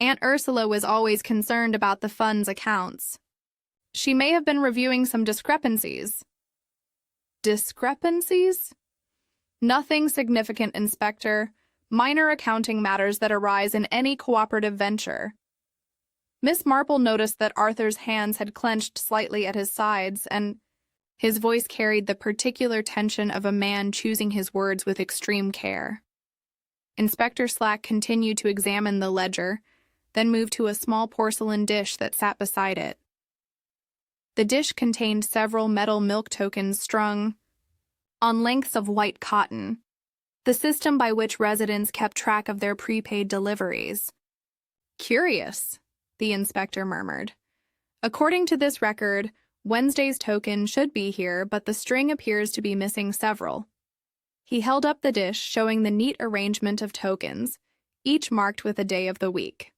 Speaker 1: Aunt Ursula was always concerned about the fund's accounts. She may have been reviewing some discrepancies. Discrepancies? Nothing significant, Inspector. Minor accounting matters that arise in any cooperative venture. Miss Marple noticed that Arthur's hands had clenched slightly at his sides, and his voice carried the particular tension of a man choosing his words with extreme care. Inspector Slack continued to examine the ledger, then moved to a small porcelain dish that sat beside it. The dish contained several metal milk tokens strung on lengths of white cotton, the system by which residents kept track of their prepaid deliveries. Curious, the inspector murmured. According to this record, Wednesday's token should be here, but the string appears to be missing several. He held up the dish, showing the neat arrangement of tokens, each marked with a day of the week.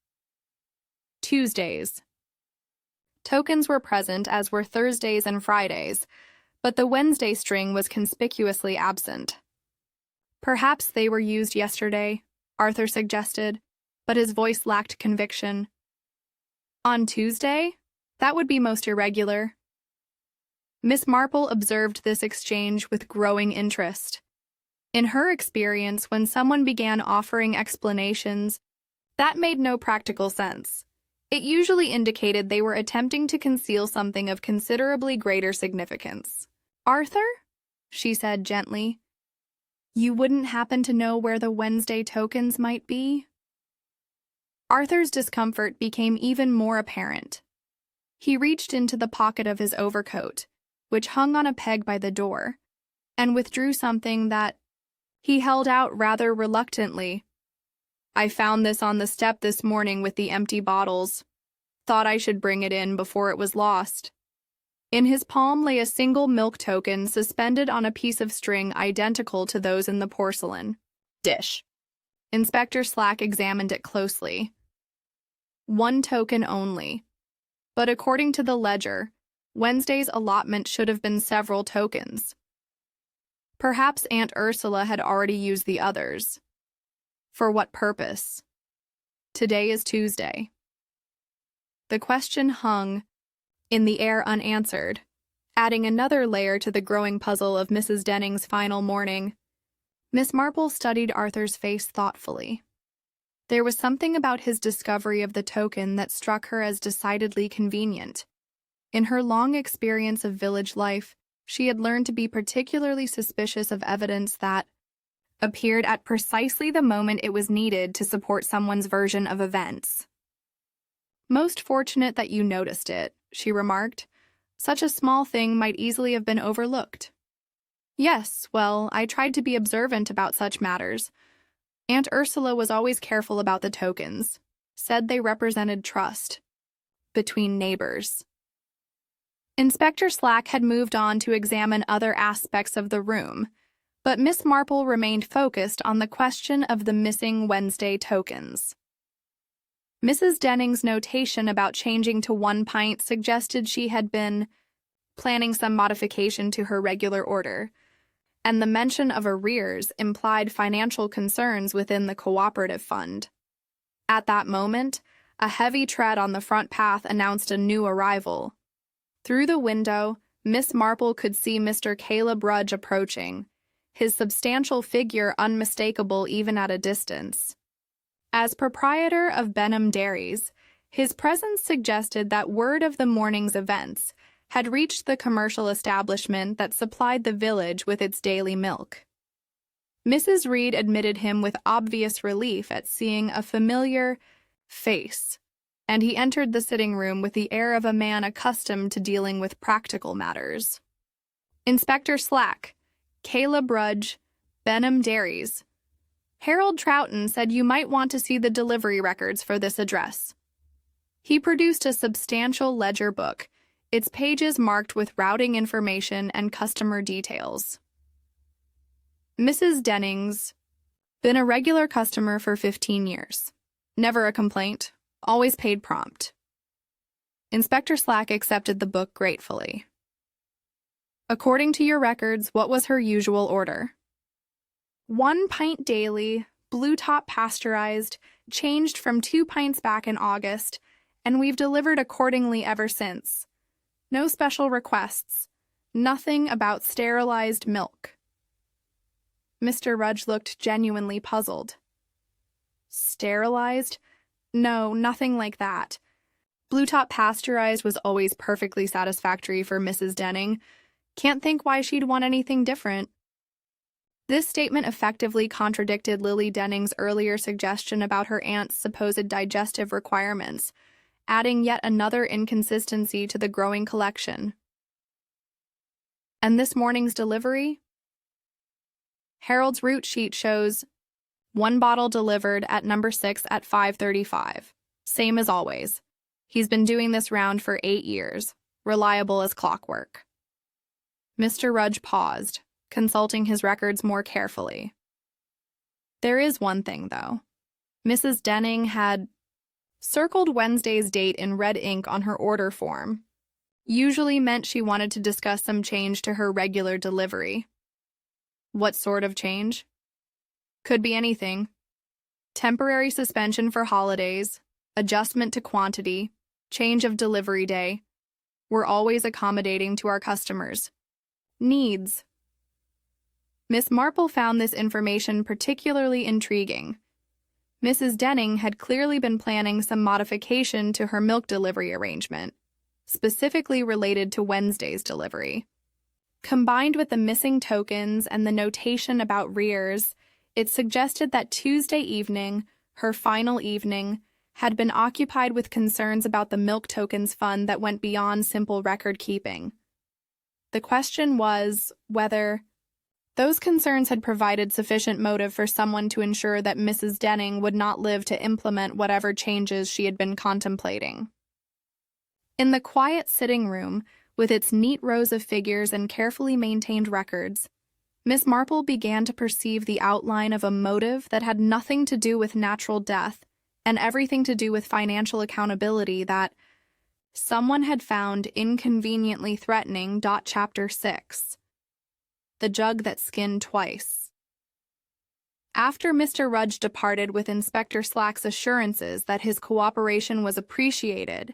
Speaker 1: Tuesdays. Tokens were present, as were Thursdays and Fridays, but the Wednesday string was conspicuously absent. Perhaps they were used yesterday, Arthur suggested, but his voice lacked conviction. On Tuesday? That would be most irregular. Miss Marple observed this exchange with growing interest. In her experience, when someone began offering explanations, that made no practical sense. It usually indicated they were attempting to conceal something of considerably greater significance. "Arthur?" she said gently. "You wouldn't happen to know where the Wednesday tokens might be?" Arthur's discomfort became even more apparent. He reached into the pocket of his overcoat, which hung on a peg by the door, and withdrew something that he held out rather reluctantly. "I found this on the step this morning with the empty bottles. Thought I should bring it in before it was lost." In his palm lay a single milk token suspended on a piece of string identical to those in the porcelain dish. Inspector Slack examined it closely. One token only. But according to the ledger, Wednesday's allotment should have been several tokens. Perhaps Aunt Ursula had already used the others. For what purpose? Today is Tuesday. The question hung in the air unanswered, adding another layer to the growing puzzle of Mrs. Denning's final morning. Miss Marple studied Arthur's face thoughtfully. There was something about his discovery of the token that struck her as decidedly convenient. In her long experience of village life, she had learned to be particularly suspicious of evidence that appeared at precisely the moment it was needed to support someone's version of events. "Most fortunate that you noticed it," she remarked. "Such a small thing might easily have been overlooked." "Yes, well, I tried to be observant about such matters. Aunt Ursula was always careful about the tokens, said they represented trust between neighbors." Inspector Slack had moved on to examine other aspects of the room, but Miss Marple remained focused on the question of the missing Wednesday tokens. Mrs. Denning's notation about changing to 1 pint suggested she had been planning some modification to her regular order, and the mention of arrears implied financial concerns within the cooperative fund. At that moment, a heavy tread on the front path announced a new arrival. Through the window, Miss Marple could see Mr. Caleb Rudge approaching, his substantial figure unmistakable even at a distance. As proprietor of Benham Dairies, his presence suggested that word of the morning's events had reached the commercial establishment that supplied the village with its daily milk. Mrs. Reed admitted him with obvious relief at seeing a familiar face, and he entered the sitting room with the air of a man accustomed to dealing with practical matters. "Inspector Slack, Caleb Rudge, Benham Dairies. Harold Troughton said you might want to see the delivery records for this address." He produced a substantial ledger book, its pages marked with routing information and customer details. "Mrs. Denning's been a regular customer for 15 years. Never a complaint. Always paid prompt." Inspector Slack accepted the book gratefully. "According to your records, what was her usual order?" 1 pint daily, blue top pasteurized, changed from 2 pints back in August, and we've delivered accordingly ever since. No special requests. Nothing about sterilized milk." Mr. Rudge looked genuinely puzzled. "Sterilized? No, nothing like that. Blue top pasteurized was always perfectly satisfactory for Mrs. Denning. Can't think why she'd want anything different." This statement effectively contradicted Lily Denning's earlier suggestion about her aunt's supposed digestive requirements, adding yet another inconsistency to the growing collection. "And this morning's delivery?" Harold's route sheet shows 1 bottle delivered at number 6 at 5:35. Same as always. He's been doing this round for 8 years. Reliable as clockwork. Mr. Rudge paused, consulting his records more carefully. There is one thing, though. Mrs. Denning had circled Wednesday's date in red ink on her order form. Usually meant she wanted to discuss some change to her regular delivery. What sort of change? Could be anything. Temporary suspension for holidays, adjustment to quantity, change of delivery day. We're always accommodating to our customers' needs. Miss Marple found this information particularly intriguing. Mrs. Denning had clearly been planning some modification to her milk delivery arrangement, specifically related to Wednesday's delivery. Combined with the missing tokens and the notation about rears, it suggested that Tuesday evening, her final evening, had been occupied with concerns about the milk tokens fund that went beyond simple record keeping. The question was whether those concerns had provided sufficient motive for someone to ensure that Mrs. Denning would not live to implement whatever changes she had been contemplating. In the quiet sitting room, with its neat rows of figures and carefully maintained records, Miss Marple began to perceive the outline of a motive that had nothing to do with natural death and everything to do with financial accountability that someone had found inconveniently threatening. Chapter 6. The Jug That Skinned Twice. After Mr. Rudge departed with Inspector Slack's assurances that his cooperation was appreciated,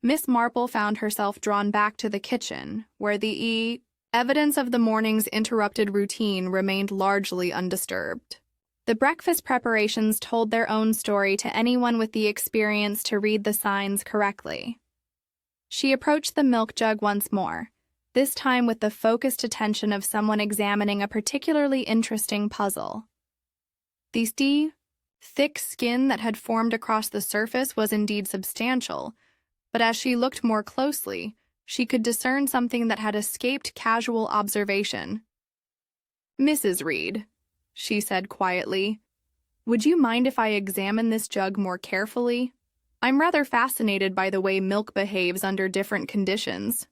Speaker 1: Miss Marple found herself drawn back to the kitchen, where the evidence of the morning's interrupted routine remained largely undisturbed. The breakfast preparations told their own story to anyone with the experience to read the signs correctly. She approached the milk jug once more, this time with the focused attention of someone examining a particularly interesting puzzle. The thick skin that had formed across the surface was indeed substantial, but as she looked more closely, she could discern something that had escaped casual observation. "Mrs. Reed," she said quietly, "would you mind if I examine this jug more carefully? I'm rather fascinated by the way milk behaves under different conditions."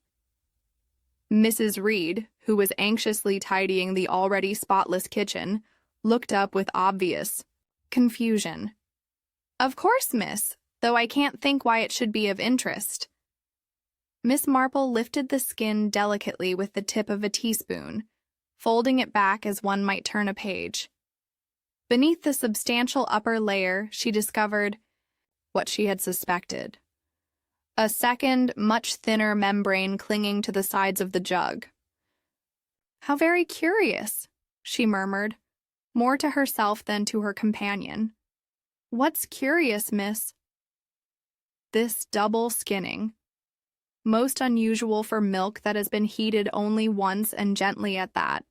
Speaker 1: Mrs. Reed, who was anxiously tidying the already spotless kitchen, looked up with obvious confusion. "Of course, miss, though I can't think why it should be of interest." Miss Marple lifted the skin delicately with the tip of a teaspoon, folding it back as one might turn a page. Beneath the substantial upper layer, she discovered what she had suspected: a second, much thinner membrane clinging to the sides of the jug. "How very curious," she murmured, more to herself than to her companion. "What's curious, miss?" "This double skinning. Most unusual for milk that has been heated only once and gently at that."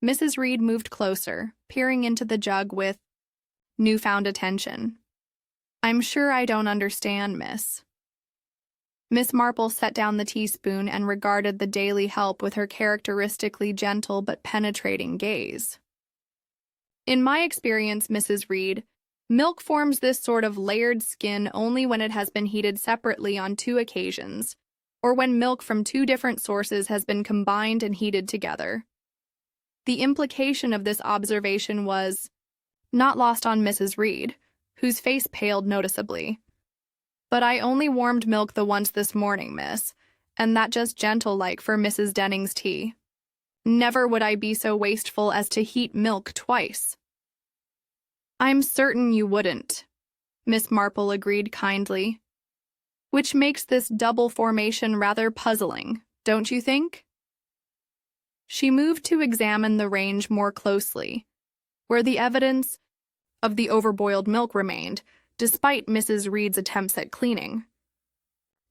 Speaker 1: Mrs. Reed moved closer, peering into the jug with newfound attention. "I'm sure I don't understand, miss." Miss Marple set down the teaspoon and regarded the daily help with her characteristically gentle but penetrating gaze. "In my experience, Mrs. Reed, milk forms this sort of layered skin only when it has been heated separately on 2 occasions, or when milk from 2 different sources has been combined and heated together." The implication of this observation was not lost on Mrs. Reed, whose face paled noticeably. "But I only warmed milk the once this morning, miss, and that just gentle-like for Mrs. Denning's tea. Never would I be so wasteful as to heat milk twice." "I'm certain you wouldn't," Miss Marple agreed kindly. "Which makes this double formation rather puzzling, don't you think?" She moved to examine the range more closely, where the evidence of the overboiled milk remained, despite Mrs. Reed's attempts at cleaning.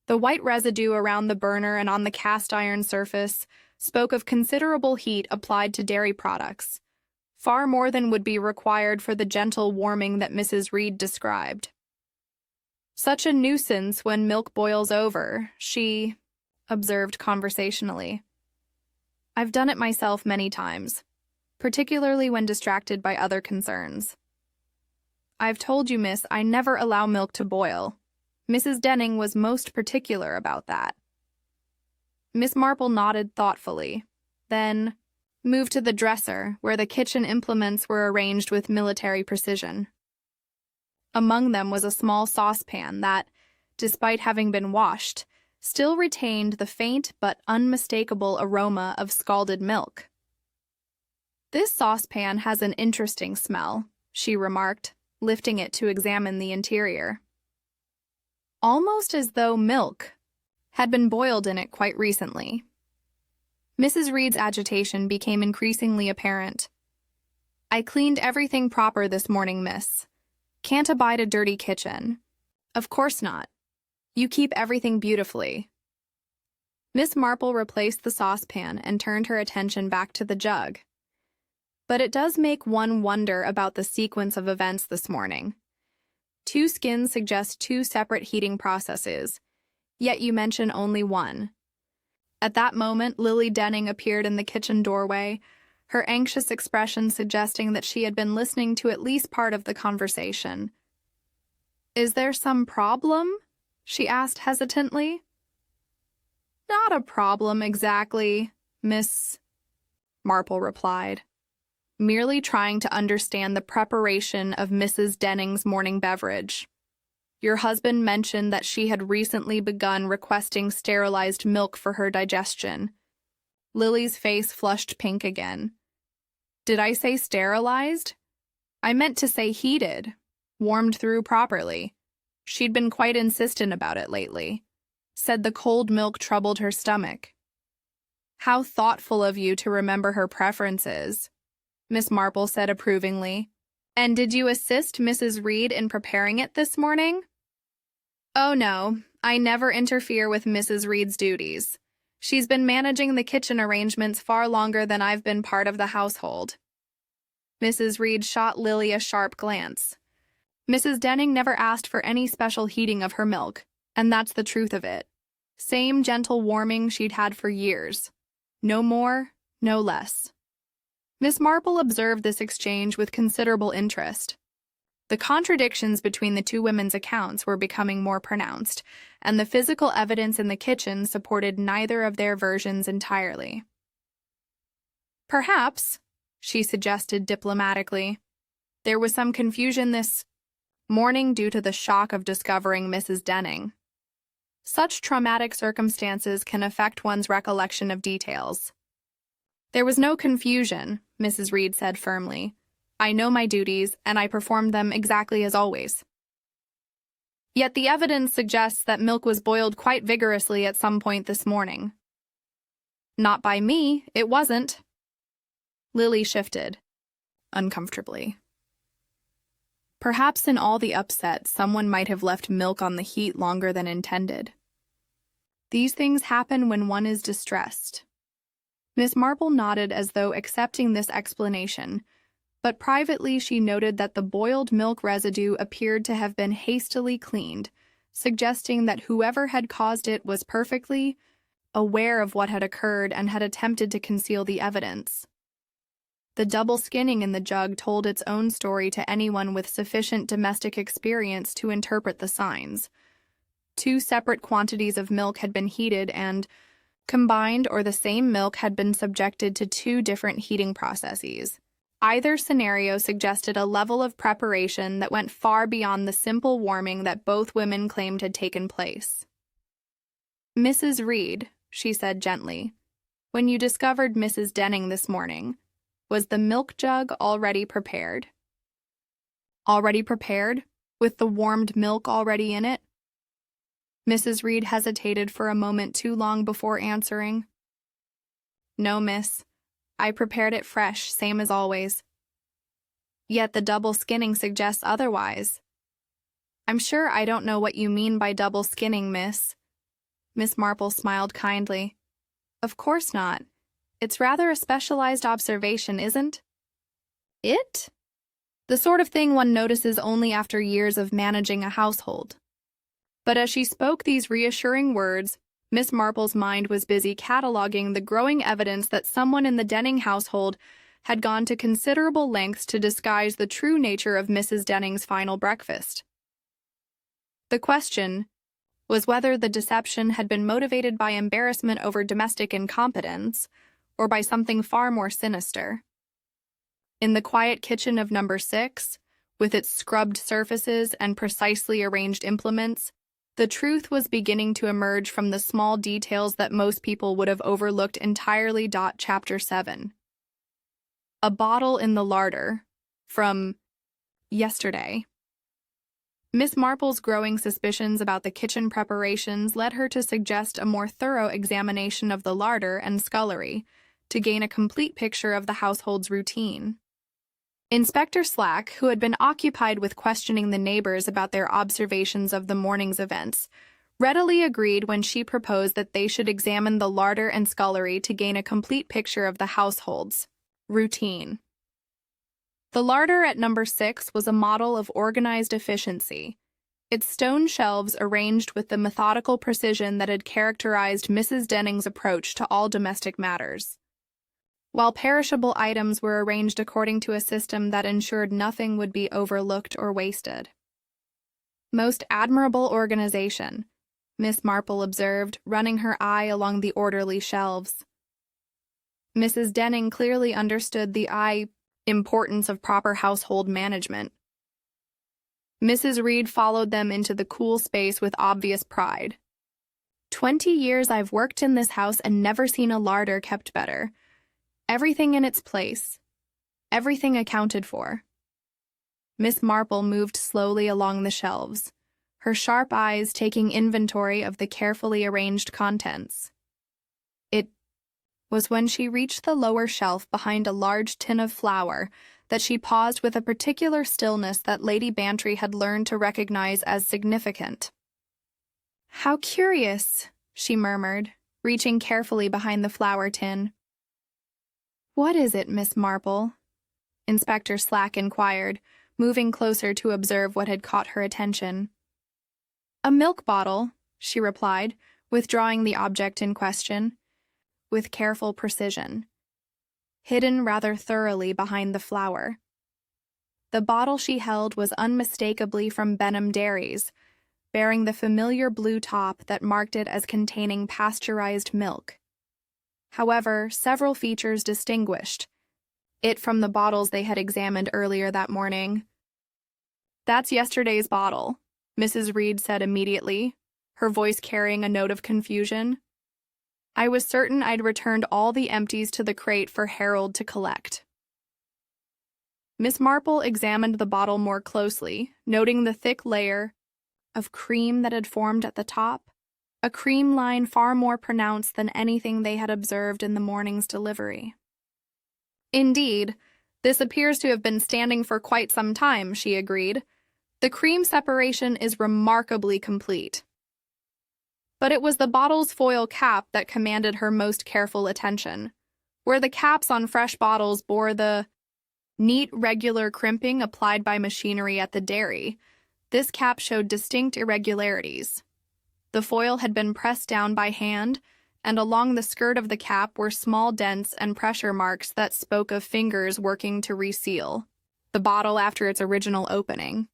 Speaker 1: The white residue around the burner and on the cast-iron surface spoke of considerable heat applied to dairy products, far more than would be required for the gentle warming that Mrs. Reed described. "Such a nuisance when milk boils over," she observed conversationally. "I've done it myself many times, particularly when distracted by other concerns. I've told you, miss, I never allow milk to boil. Mrs. Denning was most particular about that." Miss Marple nodded thoughtfully, then moved to the dresser, where the kitchen implements were arranged with military precision. Among them was a small saucepan that, despite having been washed, still retained the faint but unmistakable aroma of scalded milk. "This saucepan has an interesting smell," she remarked, lifting it to examine the interior. "Almost as though milk had been boiled in it quite recently. Mrs. Reed's agitation became increasingly apparent. "I cleaned everything proper this morning, miss. Can't abide a dirty kitchen." "Of course not. You keep everything beautifully." Miss Marple replaced the saucepan and turned her attention back to the jug. "But it does make one wonder about the sequence of events this morning. 2 skins suggest 2 separate heating processes, yet you mention only one." At that moment, Lily Denning appeared in the kitchen doorway, her anxious expression suggesting that she had been listening to at least part of the conversation. "Is there some problem?" she asked hesitantly. "Not a problem exactly, Miss," Marple replied, merely trying to understand the preparation of Mrs. Denning's morning beverage. "Your husband mentioned that she had recently begun requesting sterilized milk for her digestion." Lily's face flushed pink again. "Did I say sterilized? I meant to say heated, warmed through properly. She'd been quite insistent about it lately. Said the cold milk troubled her stomach." "How thoughtful of you to remember her preferences," Miss Marple said approvingly. "And did you assist Mrs. Reed in preparing it this morning?" "Oh no, I never interfere with Mrs. Reed's duties. She's been managing the kitchen arrangements far longer than I've been part of the household." Mrs. Reed shot Lily a sharp glance. "Mrs. Denning never asked for any special heating of her milk, and that's the truth of it. Same gentle warming she'd had for years. No more, no less." Miss Marple observed this exchange with considerable interest. The contradictions between the two women's accounts were becoming more pronounced, and the physical evidence in the kitchen supported neither of their versions entirely. "Perhaps," she suggested diplomatically, "there was some confusion this morning due to the shock of discovering Mrs. Denning. Such traumatic circumstances can affect one's recollection of details." "There was no confusion," Mrs. Reed said firmly. "I know my duties, and I performed them exactly as always." "Yet the evidence suggests that milk was boiled quite vigorously at some point this morning." "Not by me, it wasn't." Lily shifted, uncomfortably. Perhaps in all the upset, someone might have left milk on the heat longer than intended. These things happen when one is distressed. Miss Marple nodded as though accepting this explanation, but privately she noted that the boiled milk residue appeared to have been hastily cleaned, suggesting that whoever had caused it was perfectly aware of what had occurred and had attempted to conceal the evidence. The double skinning in the jug told its own story to anyone with sufficient domestic experience to interpret the signs. 2 separate quantities of milk had been heated and combined, or the same milk had been subjected to 2 different heating processes. Either scenario suggested a level of preparation that went far beyond the simple warming that both women claimed had taken place. "Mrs. Reed," she said gently, "when you discovered Mrs. Denning this morning, was the milk jug already prepared?" "Already prepared? With the warmed milk already in it?" Mrs. Reed hesitated for a moment too long before answering. "No, miss. I prepared it fresh, same as always." "Yet the double skinning suggests otherwise." "I'm sure I don't know what you mean by double skinning, miss." Miss Marple smiled kindly. "Of course not. It's rather a specialized observation, isn't it? The sort of thing one notices only after years of managing a household." But as she spoke these reassuring words, Miss Marple's mind was busy cataloging the growing evidence that someone in the Denning household had gone to considerable lengths to disguise the true nature of Mrs. Denning's final breakfast. The question was whether the deception had been motivated by embarrassment over domestic incompetence or by something far more sinister. In the quiet kitchen of number 6, with its scrubbed surfaces and precisely arranged implements, the truth was beginning to emerge from the small details that most people would have overlooked entirely. Chapter 7. A bottle in the larder. From yesterday. Miss Marple's growing suspicions about the kitchen preparations led her to suggest a more thorough examination of the larder and scullery to gain a complete picture of the household's routine. Inspector Slack, who had been occupied with questioning the neighbors about their observations of the morning's events, readily agreed when she proposed that they should examine the larder and scullery to gain a complete picture of the household's routine. The larder at number 6 was a model of organized efficiency, its stone shelves arranged with the methodical precision that had characterized Mrs. Denning's approach to all domestic matters. While perishable items were arranged according to a system that ensured nothing would be overlooked or wasted. "Most admirable organization," Miss Marple observed, running her eye along the orderly shelves. Mrs. Denning clearly understood the importance of proper household management. Mrs. Reed followed them into the cool space with obvious pride. 20 years I've worked in this house and never seen a larder kept better. Everything in its place. Everything accounted for." Miss Marple moved slowly along the shelves, her sharp eyes taking inventory of the carefully arranged contents. It was when she reached the lower shelf behind a large tin of flour that she paused with a particular stillness that Lady Bantry had learned to recognize as significant. "How curious," she murmured, reaching carefully behind the flour tin. "What is it, Miss Marple?" Inspector Slack inquired, moving closer to observe what had caught her attention. "A milk bottle," she replied, withdrawing the object in question, with careful precision, hidden rather thoroughly behind the flour. The bottle she held was unmistakably from Benham Dairies, bearing the familiar blue top that marked it as containing pasteurized milk. However, several features distinguished it from the bottles they had examined earlier that morning. "That's yesterday's bottle," Mrs. Reed said immediately, her voice carrying a note of confusion. "I was certain I'd returned all the empties to the crate for Harold to collect." Miss Marple examined the bottle more closely, noting the thick layer of cream that had formed at the top, a cream line far more pronounced than anything they had observed in the morning's delivery. "Indeed, this appears to have been standing for quite some time," she agreed. "The cream separation is remarkably complete." But it was the bottle's foil cap that commanded her most careful attention. Where the caps on fresh bottles bore the neat, regular crimping applied by machinery at the dairy, this cap showed distinct irregularities. The foil had been pressed down by hand, and along the skirt of the cap were small dents and pressure marks that spoke of fingers working to reseal the bottle after its original opening.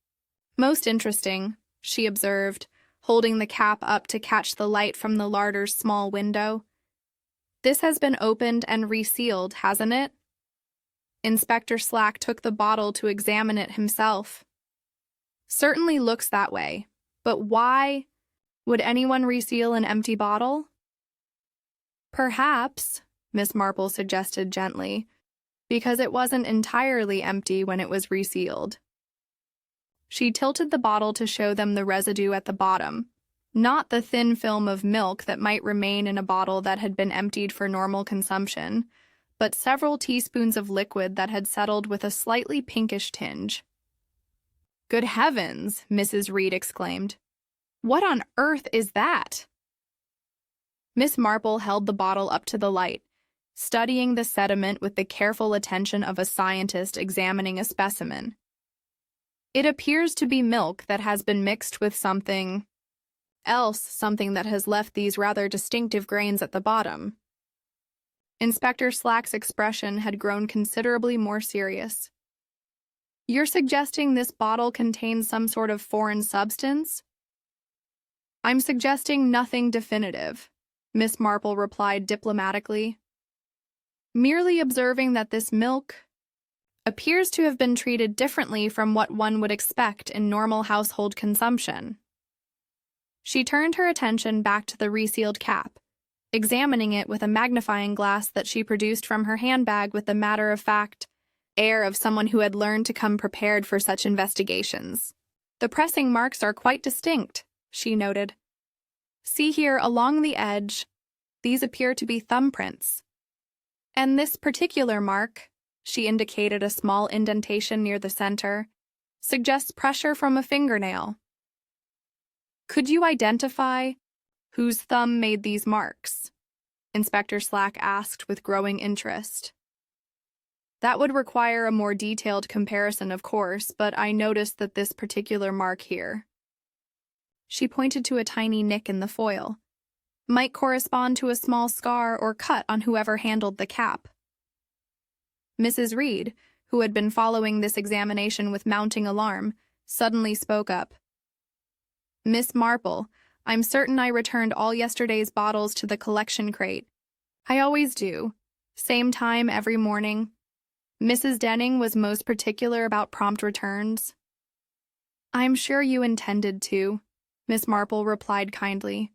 Speaker 1: "Most interesting," she observed, holding the cap up to catch the light from the larder's small window. "This has been opened and resealed, hasn't it?" Inspector Slack took the bottle to examine it himself. "Certainly looks that way, but why would anyone reseal an empty bottle?" "Perhaps," Miss Marple suggested gently, "because it wasn't entirely empty when it was resealed." She tilted the bottle to show them the residue at the bottom, not the thin film of milk that might remain in a bottle that had been emptied for normal consumption, but several teaspoons of liquid that had settled with a slightly pinkish tinge. "Good heavens!" Mrs. Reed exclaimed. "What on earth is that?" Miss Marple held the bottle up to the light, studying the sediment with the careful attention of a scientist examining a specimen. "It appears to be milk that has been mixed with something else, something that has left these rather distinctive grains at the bottom." Inspector Slack's expression had grown considerably more serious. "You're suggesting this bottle contains some sort of foreign substance?" "I'm suggesting nothing definitive," Miss Marple replied diplomatically. "Merely observing that this milk appears to have been treated differently from what one would expect in normal household consumption." She turned her attention back to the resealed cap, examining it with a magnifying glass that she produced from her handbag with the matter-of-fact air of someone who had learned to come prepared for such investigations. The pressing marks are quite distinct, she noted. See here along the edge, these appear to be thumbprints. And this particular mark, she indicated a small indentation near the center, suggests pressure from a fingernail. Could you identify whose thumb made these marks? Inspector Slack asked with growing interest. That would require a more detailed comparison, of course, but I noticed that this particular mark here, she pointed to a tiny nick in the foil, might correspond to a small scar or cut on whoever handled the cap. Mrs. Reed, who had been following this examination with mounting alarm, suddenly spoke up. Miss Marple, I'm certain I returned all yesterday's bottles to the collection crate. I always do. Same time every morning. Mrs. Denning was most particular about prompt returns. I'm sure you intended to, Miss Marple replied kindly.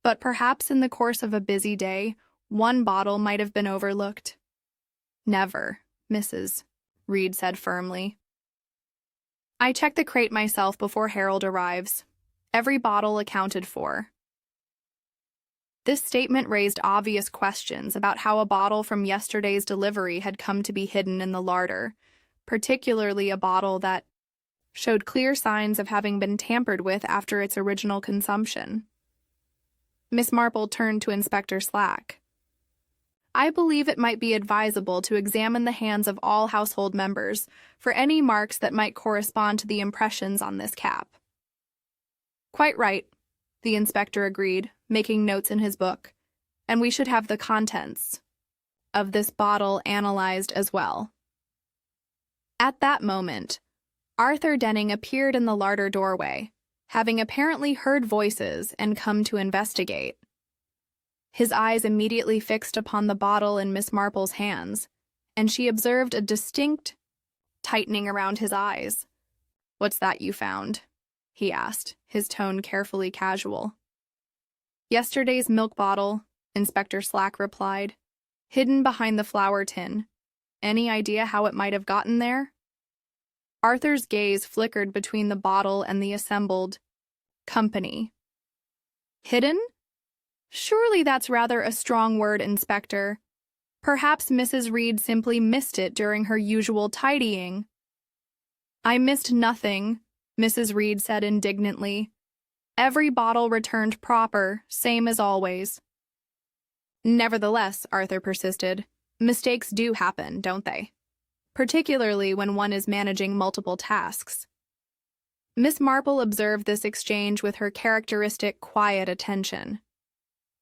Speaker 1: But perhaps in the course of a busy day, one bottle might have been overlooked. Never, Mrs. Reed said firmly. I check the crate myself before Harold arrives. Every bottle accounted for. This statement raised obvious questions about how a bottle from yesterday's delivery had come to be hidden in the larder, particularly a bottle that showed clear signs of having been tampered with after its original consumption. Miss Marple turned to Inspector Slack. I believe it might be advisable to examine the hands of all household members for any marks that might correspond to the impressions on this cap. Quite right, the inspector agreed, making notes in his book, and we should have the contents of this bottle analyzed as well. At that moment, Arthur Denning appeared in the larder doorway, having apparently heard voices and come to investigate. His eyes immediately fixed upon the bottle in Miss Marple's hands, and she observed a distinct tightening around his eyes. What's that you found? He asked, his tone carefully casual. Yesterday's milk bottle, Inspector Slack replied, hidden behind the flour tin. Any idea how it might have gotten there? Arthur's gaze flickered between the bottle and the assembled company. Hidden? Surely that's rather a strong word, Inspector. Perhaps Mrs. Reed simply missed it during her usual tidying. I missed nothing, Mrs. Reed said indignantly. Every bottle returned proper, same as always. Nevertheless, Arthur persisted, mistakes do happen, don't they? Particularly when one is managing multiple tasks. Miss Marple observed this exchange with her characteristic quiet attention.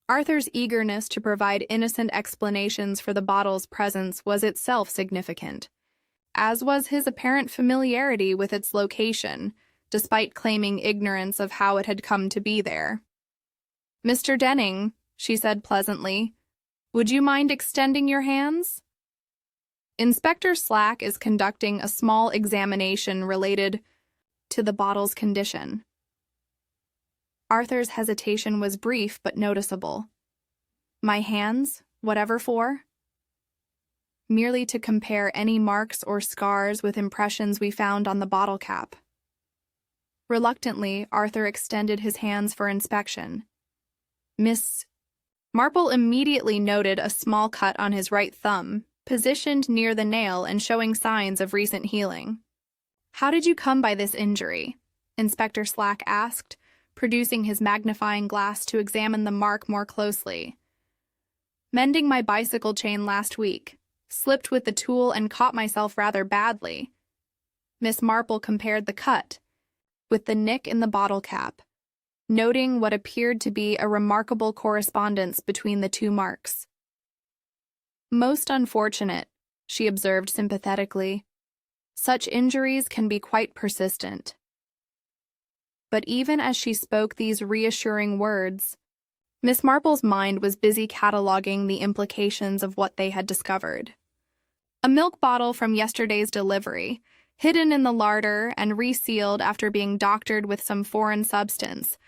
Speaker 1: Arthur's eagerness to provide innocent explanations for the bottle's presence was itself significant, as was his apparent familiarity with its location, despite claiming ignorance of how it had come to be there. Mr. Denning, she said pleasantly, would you mind extending your hands? Inspector Slack is conducting a small examination related to the bottle's condition. Arthur's hesitation was brief but noticeable. My hands, whatever for? Merely to compare any marks or scars with impressions we found on the bottle cap. Reluctantly, Arthur extended his hands for inspection. Miss Marple immediately noted a small cut on his right thumb, positioned near the nail and showing signs of recent healing. How did you come by this injury? Inspector Slack asked, producing his magnifying glass to examine the mark more closely. Mending my bicycle chain last week. Slipped with the tool and caught myself rather badly. Miss Marple compared the cut with the nick in the bottle cap, noting what appeared to be a remarkable correspondence between the two marks. Most unfortunate, she observed sympathetically. Such injuries can be quite persistent. But even as she spoke these reassuring words, Miss Marple's mind was busy cataloging the implications of what they had discovered. A milk bottle from yesterday's delivery, hidden in the larder and resealed after being doctored with some foreign substance,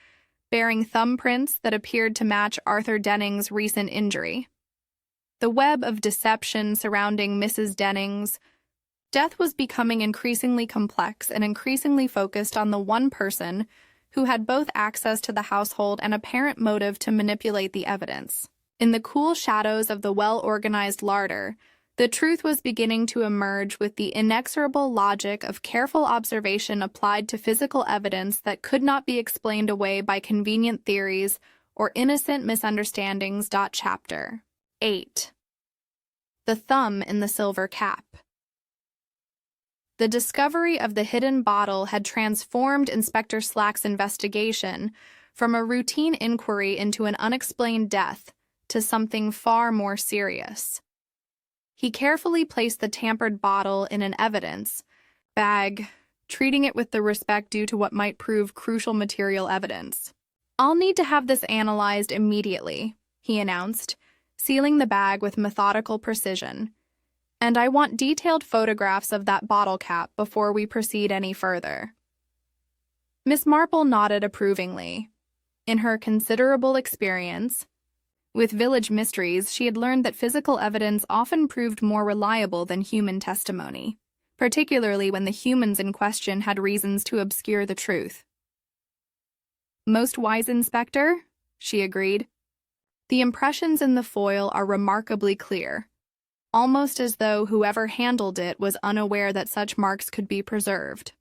Speaker 1: bearing thumbprints that appeared to match Arthur Denning's recent injury. The web of deception surrounding Mrs. Denning's Death was becoming increasingly complex and increasingly focused on the one person who had both access to the household and apparent motive to manipulate the evidence. In the cool shadows of the well-organized larder, the truth was beginning to emerge with the inexorable logic of careful observation applied to physical evidence that could not be explained away by convenient theories or innocent misunderstandings. Chapter 8. The Thumb in the Silver Cap. The discovery of the hidden bottle had transformed Inspector Slack's investigation from a routine inquiry into an unexplained death to something far more serious. He carefully placed the tampered bottle in an evidence bag, treating it with the respect due to what might prove crucial material evidence. "I'll need to have this analyzed immediately," he announced, sealing the bag with methodical precision. "And I want detailed photographs of that bottle cap before we proceed any further." Miss Marple nodded approvingly. In her considerable experience with village mysteries, she had learned that physical evidence often proved more reliable than human testimony, particularly when the humans in question had reasons to obscure the truth. "Most wise, Inspector," she agreed. "The impressions in the foil are remarkably clear, almost as though whoever handled it was unaware that such marks could be preserved."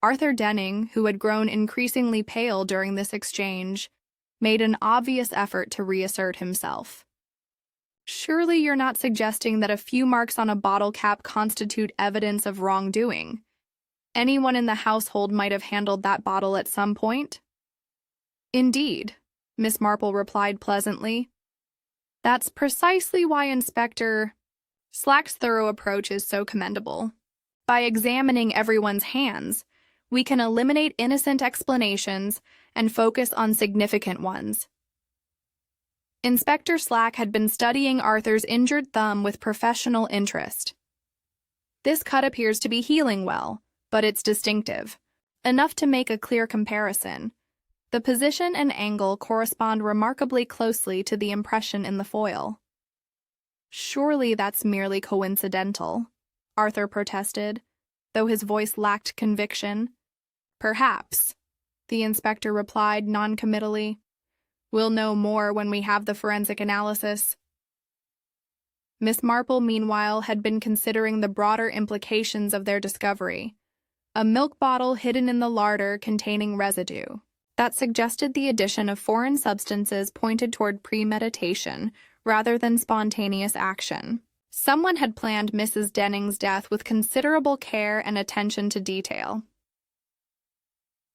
Speaker 1: Arthur Denning, who had grown increasingly pale during this exchange, made an obvious effort to reassert himself. "Surely you're not suggesting that a few marks on a bottle cap constitute evidence of wrongdoing? Anyone in the household might have handled that bottle at some point?" "Indeed," Miss Marple replied pleasantly. "That's precisely why Inspector Slack's thorough approach is so commendable. By examining everyone's hands, we can eliminate innocent explanations and focus on significant ones." Inspector Slack had been studying Arthur's injured thumb with professional interest. "This cut appears to be healing well, but it's distinctive, enough to make a clear comparison. The position and angle correspond remarkably closely to the impression in the foil." "Surely that's merely coincidental," Arthur protested, though his voice lacked conviction. "Perhaps," the inspector replied noncommittally. "We'll know more when we have the forensic analysis." Miss Marple, meanwhile, had been considering the broader implications of their discovery. A milk bottle hidden in the larder containing residue that suggested the addition of foreign substances pointed toward premeditation rather than spontaneous action. Someone had planned Mrs. Denning's death with considerable care and attention to detail.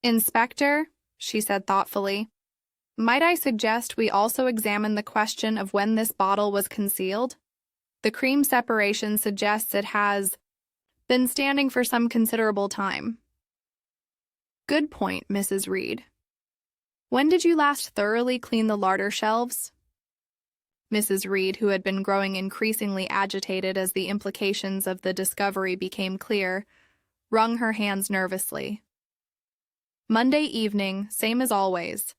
Speaker 1: "Inspector," she said thoughtfully, "might I suggest we also examine the question of when this bottle was concealed? The cream separation suggests it has been standing for some considerable time." "Good point, Mrs. Reed. When did you last thoroughly clean the larder shelves?" Mrs. Reed, who had been growing increasingly agitated as the implications of the discovery became clear, wrung her hands nervously. "Monday evening, same as always.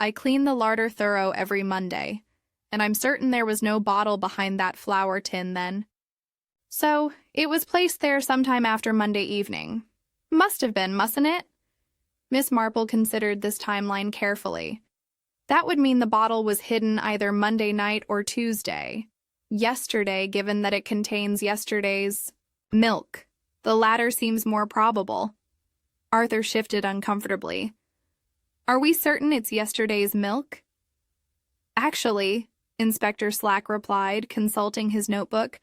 Speaker 1: I clean the larder thorough every Monday, and I'm certain there was no bottle behind that flour tin then. So, it was placed there sometime after Monday evening. Must have been, mustn't it?" Miss Marple considered this timeline carefully. That would mean the bottle was hidden either Monday night or Tuesday. Yesterday, given that it contains yesterday's milk. The latter seems more probable. Arthur shifted uncomfortably. "Are we certain it's yesterday's milk?" "Actually," Inspector Slack replied, consulting his notebook,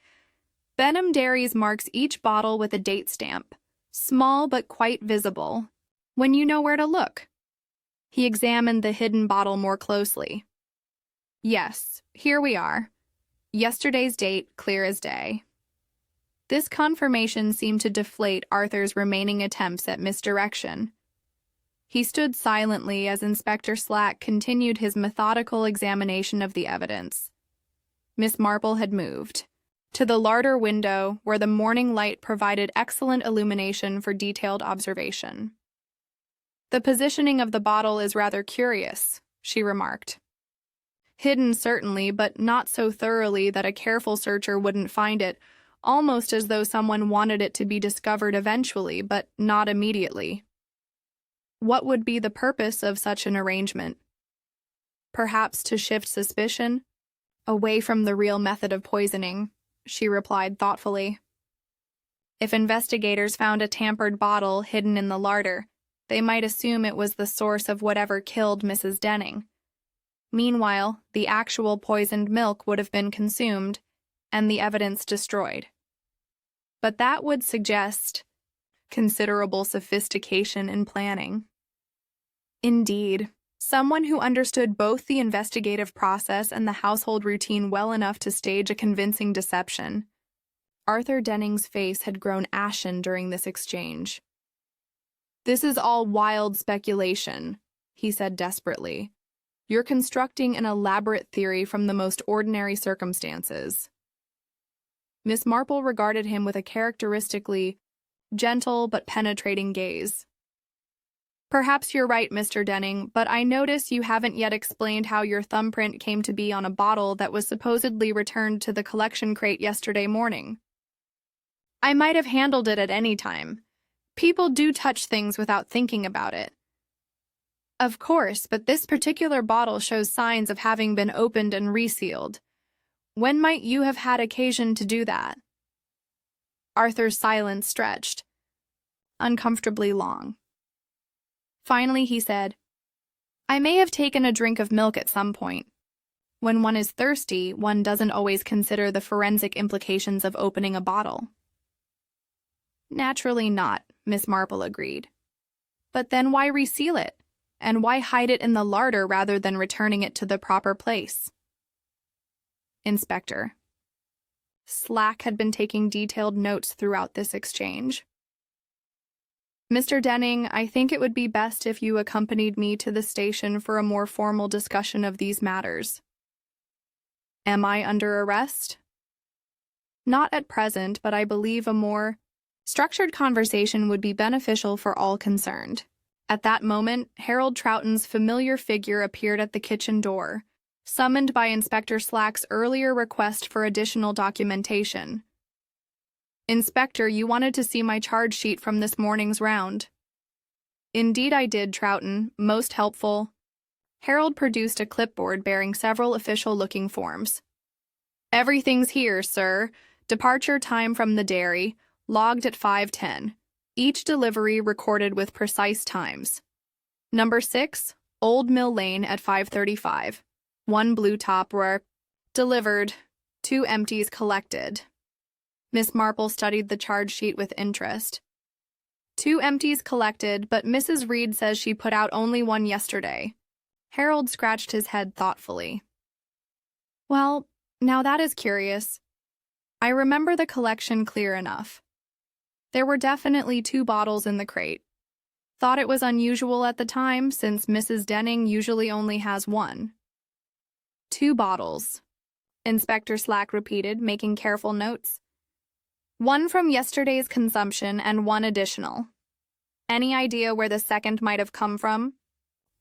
Speaker 1: "Benham Dairies marks each bottle with a date stamp, small but quite visible, when you know where to look." He examined the hidden bottle more closely. "Yes, here we are. Yesterday's date, clear as day." This confirmation seemed to deflate Arthur's remaining attempts at misdirection. He stood silently as Inspector Slack continued his methodical examination of the evidence. Miss Marple had moved to the larder window, where the morning light provided excellent illumination for detailed observation. "The positioning of the bottle is rather curious," she remarked. "Hidden, certainly, but not so thoroughly that a careful searcher wouldn't find it, almost as though someone wanted it to be discovered eventually, but not immediately. What would be the purpose of such an arrangement? Perhaps to shift suspicion away from the real method of poisoning, she replied thoughtfully. If investigators found a tampered bottle hidden in the larder, they might assume it was the source of whatever killed Mrs. Denning. Meanwhile, the actual poisoned milk would have been consumed and the evidence destroyed. But that would suggest considerable sophistication in planning. Indeed, someone who understood both the investigative process and the household routine well enough to stage a convincing deception. Arthur Denning's face had grown ashen during this exchange. "This is all wild speculation," he said desperately. "You're constructing an elaborate theory from the most ordinary circumstances." Miss Marple regarded him with a characteristically gentle but penetrating gaze. "Perhaps you're right, Mr. Denning, but I notice you haven't yet explained how your thumbprint came to be on a bottle that was supposedly returned to the collection crate yesterday morning." "I might have handled it at any time. People do touch things without thinking about it." "Of course, but this particular bottle shows signs of having been opened and resealed. When might you have had occasion to do that?" Arthur's silence stretched uncomfortably long. Finally, he said, "I may have taken a drink of milk at some point. When one is thirsty, one doesn't always consider the forensic implications of opening a bottle." "Naturally not," Miss Marple agreed. "But then why reseal it? And why hide it in the larder rather than returning it to the proper place?" Inspector Slack had been taking detailed notes throughout this exchange. "Mr. Denning, I think it would be best if you accompanied me to the station for a more formal discussion of these matters." "Am I under arrest?" "Not at present, but I believe a more structured conversation would be beneficial for all concerned." At that moment, Harold Troughton's familiar figure appeared at the kitchen door, summoned by Inspector Slack's earlier request for additional documentation. "Inspector, you wanted to see my charge sheet from this morning's round." "Indeed I did, Troughton. Most helpful." Harold produced a clipboard bearing several official-looking forms. "Everything's here, sir. Departure time from the dairy, logged at 5:10. Each delivery recorded with precise times. Number 6, Old Mill Lane at 5:35. 1 blue top were delivered, 2 empties collected." Miss Marple studied the charge sheet with interest. 2 empties collected, but Mrs. Reed says she put out only 1 yesterday." Harold scratched his head thoughtfully. "Well, now that is curious. I remember the collection clear enough. There were definitely 2 bottles in the crate. Thought it was unusual at the time, since Mrs. Denning usually only has 1. 2 bottles," Inspector Slack repeated, making careful notes. 1 from yesterday's consumption and 1 additional. Any idea where the second might have come from?"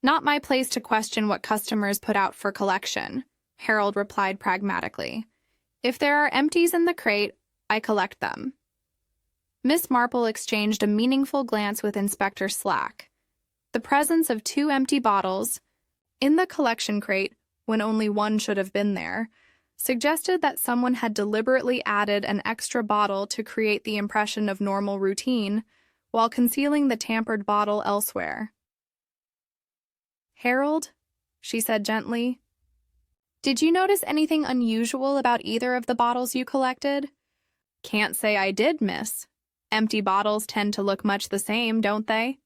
Speaker 1: "Not my place to question what customers put out for collection," Harold replied pragmatically. "If there are empties in the crate, I collect them." Miss Marple exchanged a meaningful glance with Inspector Slack. The presence of 2 empty bottles in the collection crate, when only 1 should have been there, suggested that someone had deliberately added an extra bottle to create the impression of normal routine while concealing the tampered bottle elsewhere. "Harold," she said gently, "did you notice anything unusual about either of the bottles you collected?" "Can't say I did, miss. Empty bottles tend to look much the same, don't they?"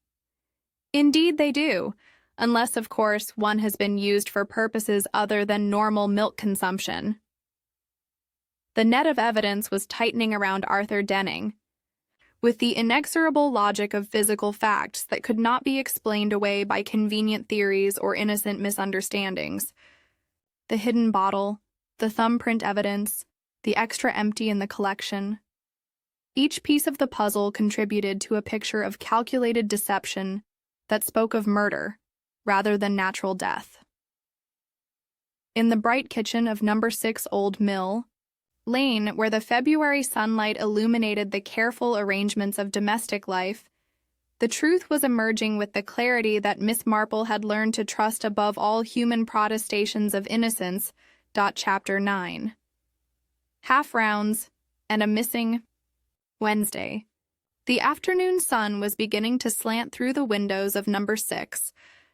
Speaker 1: "Indeed they do, unless, of course, one has been used for purposes other than normal milk consumption." The net of evidence was tightening around Arthur Denning, with the inexorable logic of physical facts that could not be explained away by convenient theories or innocent misunderstandings. The hidden bottle, the thumbprint evidence, the extra empty in the collection. Each piece of the puzzle contributed to a picture of calculated deception that spoke of murder rather than natural death. In the bright kitchen of number 6 Old Mill, lane where the February sunlight illuminated the careful arrangements of domestic life, the truth was emerging with the clarity that Miss Marple had learned to trust above all human protestations of innocence. Chapter 9. Half rounds and a missing Wednesday. The afternoon sun was beginning to slant through the windows of number 6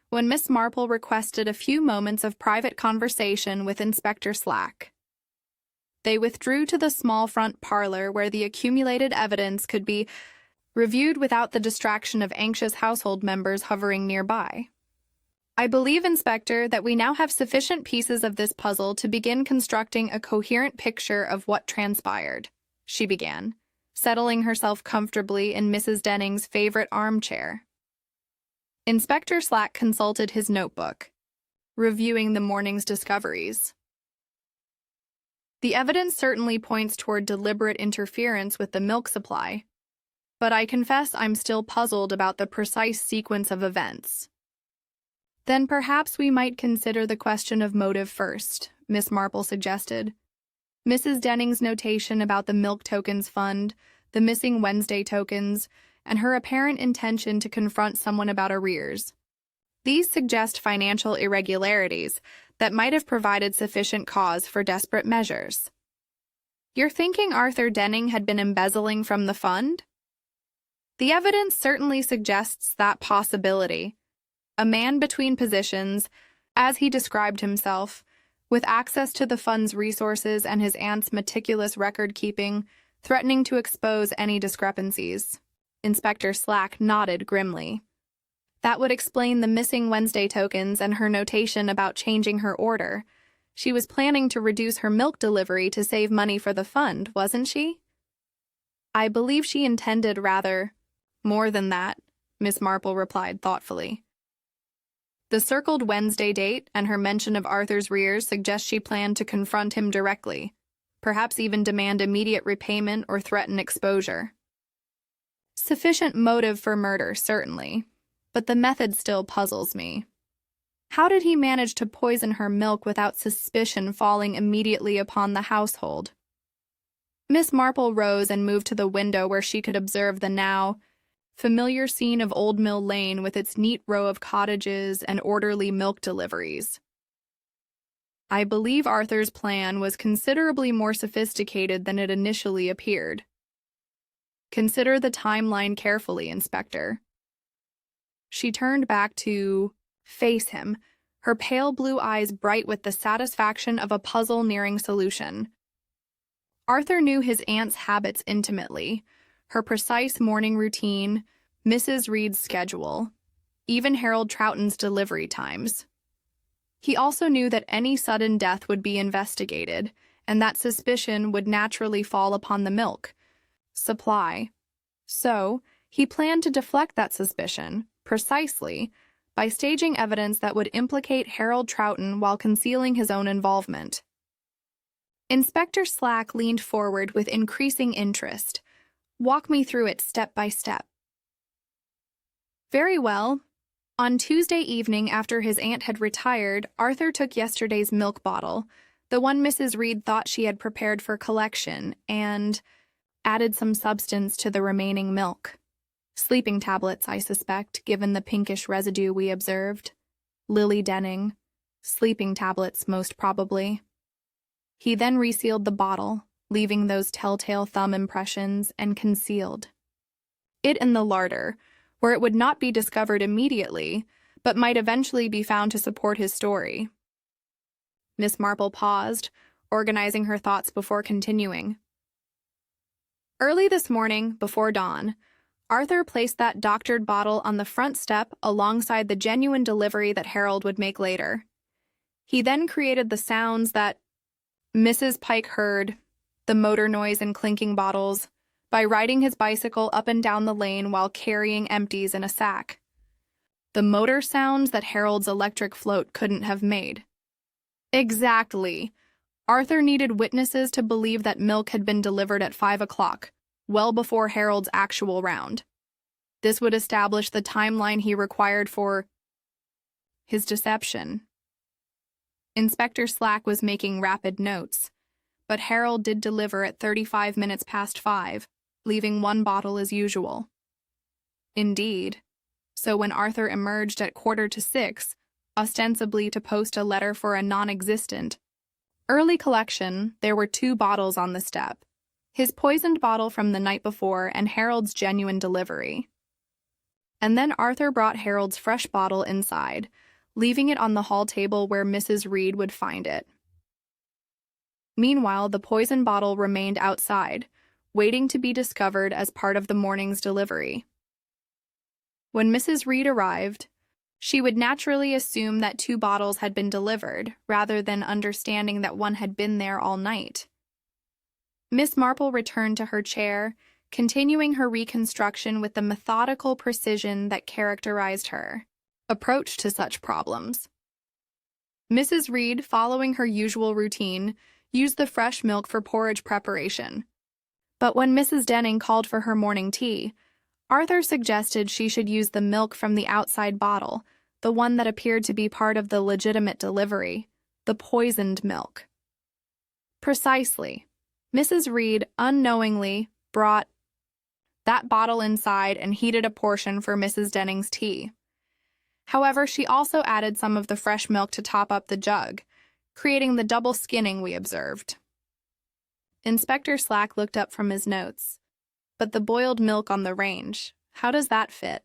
Speaker 1: when Miss Marple requested a few moments of private conversation with Inspector Slack. They withdrew to the small front parlor where the accumulated evidence could be reviewed without the distraction of anxious household members hovering nearby. "I believe, Inspector, that we now have sufficient pieces of this puzzle to begin constructing a coherent picture of what transpired," she began, settling herself comfortably in Mrs. Denning's favorite armchair. Inspector Slack consulted his notebook, reviewing the morning's discoveries. "The evidence certainly points toward deliberate interference with the milk supply, but I confess I'm still puzzled about the precise sequence of events." "Then perhaps we might consider the question of motive first," Miss Marple suggested. Mrs. Denning's notation about the milk tokens fund, the missing Wednesday tokens, and her apparent intention to confront someone about arrears. These suggest financial irregularities that might have provided sufficient cause for desperate measures. "You're thinking Arthur Denning had been embezzling from the fund?" "The evidence certainly suggests that possibility. A man between positions, as he described himself, with access to the fund's resources and his aunt's meticulous record-keeping, threatening to expose any discrepancies." Inspector Slack nodded grimly. "That would explain the missing Wednesday tokens and her notation about changing her order. She was planning to reduce her milk delivery to save money for the fund, wasn't she?" "I believe she intended rather more than that," Miss Marple replied thoughtfully. "The circled Wednesday date and her mention of Arthur's arrears suggest she planned to confront him directly, perhaps even demand immediate repayment or threaten exposure. Sufficient motive for murder, certainly, but the method still puzzles me. How did he manage to poison her milk without suspicion falling immediately upon the household?" Miss Marple rose and moved to the window where she could observe the now familiar scene of Old Mill Lane with its neat row of cottages and orderly milk deliveries. "I believe Arthur's plan was considerably more sophisticated than it initially appeared. Consider the timeline carefully, Inspector." She turned back to face him, her pale blue eyes bright with the satisfaction of a puzzle nearing solution. Arthur knew his aunt's habits intimately, her precise morning routine, Mrs. Reed's schedule, even Harold Troughton's delivery times. He also knew that any sudden death would be investigated, and that suspicion would naturally fall upon the milk supply. So, he planned to deflect that suspicion, precisely, by staging evidence that would implicate Harold Troughton while concealing his own involvement. Inspector Slack leaned forward with increasing interest. "Walk me through it step by step." "Very well. On Tuesday evening after his aunt had retired, Arthur took yesterday's milk bottle, the one Mrs. Reed thought she had prepared for collection, and added some substance to the remaining milk. Sleeping tablets, I suspect, given the pinkish residue we observed. Lily Denning. Sleeping tablets, most probably. He then resealed the bottle, leaving those telltale thumb impressions, and concealed it in the larder, where it would not be discovered immediately, but might eventually be found to support his story." Miss Marple paused, organizing her thoughts before continuing. "Early this morning, before dawn, Arthur placed that doctored bottle on the front step alongside the genuine delivery that Harold would make later. He then created the sounds that Mrs. Pike heard, the motor noise and clinking bottles, by riding his bicycle up and down the lane while carrying empties in a sack. The motor sounds that Harold's electric float couldn't have made." "Exactly. Arthur needed witnesses to believe that milk had been delivered at 5 o'clock, well before Harold's actual round. This would establish the timeline he required for his deception." Inspector Slack was making rapid notes, but Harold did deliver at 35 minutes past 5, leaving one bottle as usual. Indeed. So when Arthur emerged at 5:45, ostensibly to post a letter for a non-existent early collection, there were 2 bottles on the step. His poisoned bottle from the night before and Harold's genuine delivery. And then Arthur brought Harold's fresh bottle inside, leaving it on the hall table where Mrs. Reed would find it. Meanwhile, the poison bottle remained outside, waiting to be discovered as part of the morning's delivery. When Mrs. Reed arrived, she would naturally assume that 2 bottles had been delivered, rather than understanding that one had been there all night. Miss Marple returned to her chair, continuing her reconstruction with the methodical precision that characterized her approach to such problems. Mrs. Reed, following her usual routine, used the fresh milk for porridge preparation. But when Mrs. Denning called for her morning tea, Arthur suggested she should use the milk from the outside bottle, the one that appeared to be part of the legitimate delivery, the poisoned milk. Precisely. Mrs. Reed unknowingly brought that bottle inside and heated a portion for Mrs. Denning's tea. However, she also added some of the fresh milk to top up the jug, creating the double skinning we observed. Inspector Slack looked up from his notes. But the boiled milk on the range, how does that fit?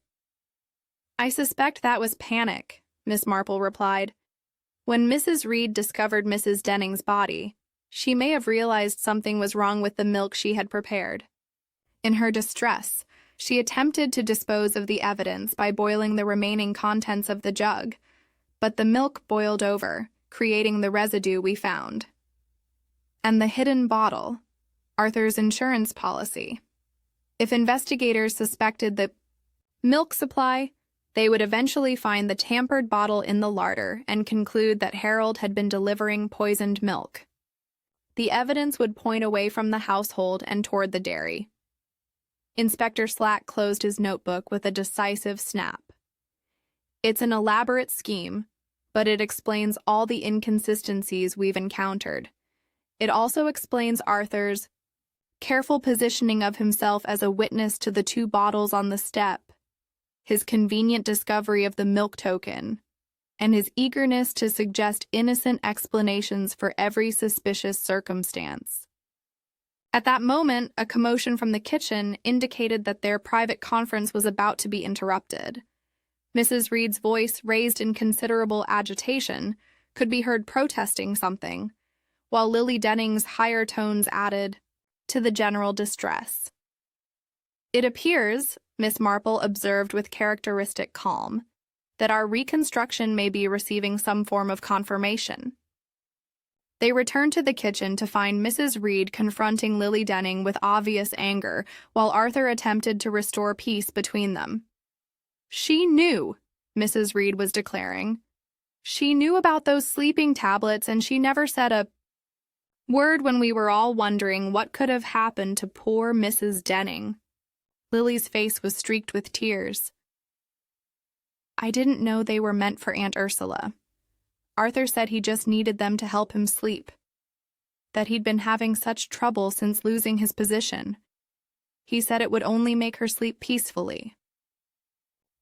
Speaker 1: I suspect that was panic, Miss Marple replied. When Mrs. Reed discovered Mrs. Denning's body, she may have realized something was wrong with the milk she had prepared. In her distress, she attempted to dispose of the evidence by boiling the remaining contents of the jug, but the milk boiled over, creating the residue we found. And the hidden bottle, Arthur's insurance policy. If investigators suspected the milk supply, they would eventually find the tampered bottle in the larder and conclude that Harold had been delivering poisoned milk. The evidence would point away from the household and toward the dairy. Inspector Slack closed his notebook with a decisive snap. It's an elaborate scheme, but it explains all the inconsistencies we've encountered. It also explains Arthur's careful positioning of himself as a witness to the 2 bottles on the step, his convenient discovery of the milk token, and his eagerness to suggest innocent explanations for every suspicious circumstance. At that moment, a commotion from the kitchen indicated that their private conference was about to be interrupted. Mrs. Reed's voice, raised in considerable agitation, could be heard protesting something, while Lily Denning's higher tones added to the general distress. It appears, Miss Marple observed with characteristic calm, that our reconstruction may be receiving some form of confirmation. They returned to the kitchen to find Mrs. Reed confronting Lily Denning with obvious anger, while Arthur attempted to restore peace between them. She knew, Mrs. Reed was declaring. She knew about those sleeping tablets, and she never said a word when we were all wondering what could have happened to poor Mrs. Denning. Lily's face was streaked with tears. I didn't know they were meant for Aunt Ursula. Arthur said he just needed them to help him sleep. That he'd been having such trouble since losing his position. He said it would only make her sleep peacefully.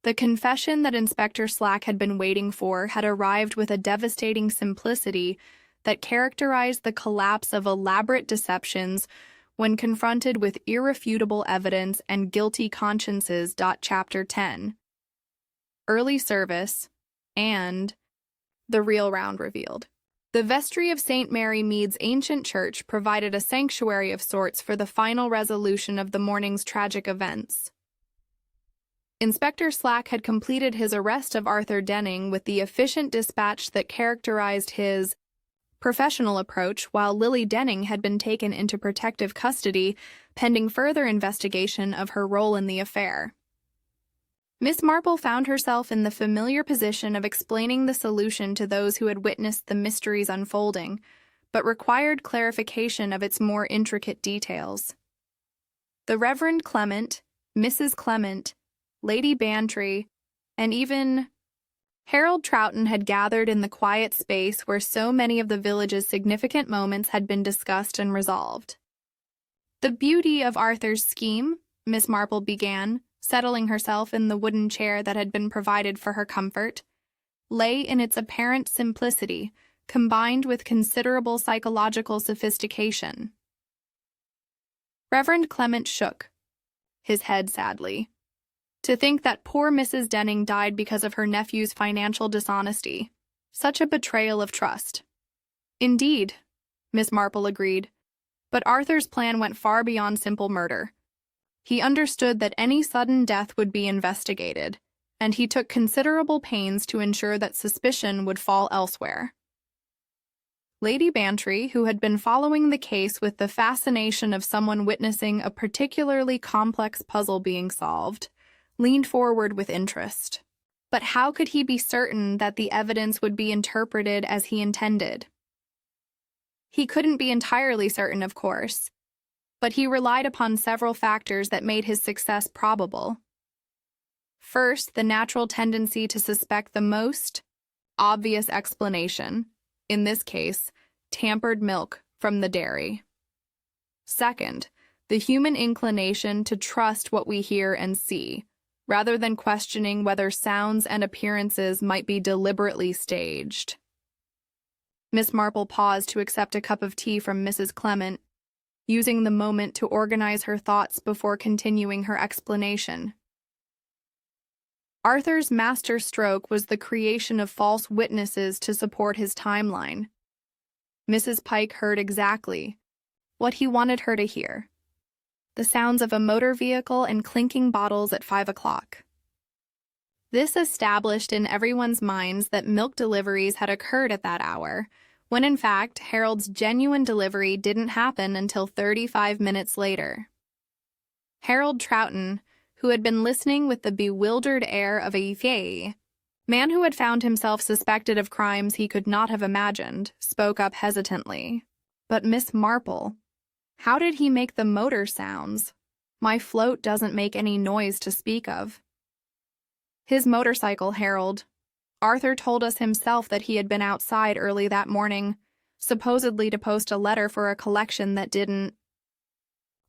Speaker 1: The confession that Inspector Slack had been waiting for had arrived with a devastating simplicity that characterized the collapse of elaborate deceptions when confronted with irrefutable evidence and guilty consciences. Chapter 10. Early Service and the real round revealed. The vestry of St. Mary Mead's ancient church provided a sanctuary of sorts for the final resolution of the morning's tragic events. Inspector Slack had completed his arrest of Arthur Denning with the efficient dispatch that characterized his professional approach, while Lily Denning had been taken into protective custody pending further investigation of her role in the affair. Miss Marple found herself in the familiar position of explaining the solution to those who had witnessed the mystery's unfolding, but required clarification of its more intricate details. The Reverend Clement, Mrs. Clement, Lady Bantry, and even Harold Troughton had gathered in the quiet space where so many of the village's significant moments had been discussed and resolved. "The beauty of Arthur's scheme," Miss Marple began, settling herself in the wooden chair that had been provided for her comfort, lay in its apparent simplicity, combined with considerable psychological sophistication. Reverend Clement shook his head sadly. To think that poor Mrs. Denning died because of her nephew's financial dishonesty. Such a betrayal of trust. "Indeed," Miss Marple agreed, but Arthur's plan went far beyond simple murder. He understood that any sudden death would be investigated, and he took considerable pains to ensure that suspicion would fall elsewhere. Lady Bantry, who had been following the case with the fascination of someone witnessing a particularly complex puzzle being solved, leaned forward with interest. But how could he be certain that the evidence would be interpreted as he intended? He couldn't be entirely certain, of course, but he relied upon several factors that made his success probable. First, the natural tendency to suspect the most obvious explanation, in this case, tampered milk from the dairy. Second, the human inclination to trust what we hear and see, rather than questioning whether sounds and appearances might be deliberately staged. Miss Marple paused to accept a cup of tea from Mrs. Clement, using the moment to organize her thoughts before continuing her explanation. Arthur's master stroke was the creation of false witnesses to support his timeline. Mrs. Pike heard exactly what he wanted her to hear: the sounds of a motor vehicle and clinking bottles at 5 o'clock. This established in everyone's minds that milk deliveries had occurred at that hour, when in fact Harold's genuine delivery didn't happen until 35 minutes later. Harold Troughton, who had been listening with the bewildered air of a man who had found himself suspected of crimes he could not have imagined, spoke up hesitantly. "But Miss Marple, how did he make the motor sounds? My float doesn't make any noise to speak of." "His motorcycle, Harold. Arthur told us himself that he had been outside early that morning, supposedly to post a letter for a collection that didn't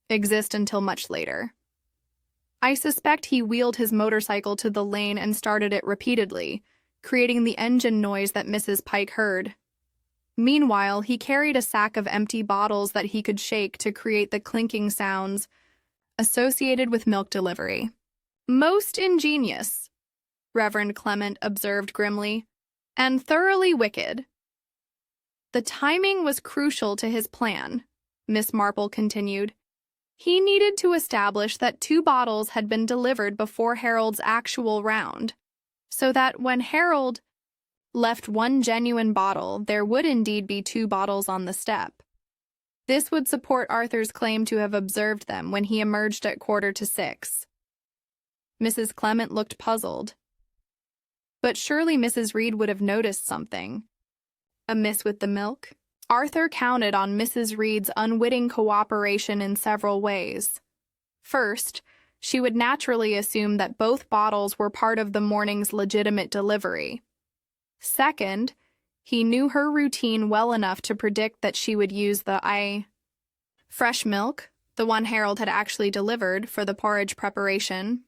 Speaker 1: exist until much later. I suspect he wheeled his motorcycle to the lane and started it repeatedly, creating the engine noise that Mrs. Pike heard. Meanwhile, he carried a sack of empty bottles that he could shake to create the clinking sounds associated with milk delivery." "Most ingenious," Reverend Clement observed grimly, "and thoroughly wicked." "The timing was crucial to his plan," Miss Marple continued. "He needed to establish that 2 bottles had been delivered before Harold's actual round, so that when Harold left 1 genuine bottle, there would indeed be 2 bottles on the step. This would support Arthur's claim to have observed them when he emerged at 5:45. Mrs. Clement looked puzzled. "But surely Mrs. Reed would have noticed something amiss with the milk?" Arthur counted on Mrs. Reed's unwitting cooperation in several ways. First, she would naturally assume that both bottles were part of the morning's legitimate delivery. Second, he knew her routine well enough to predict that she would use the fresh milk, the one Harold had actually delivered, for the porridge preparation.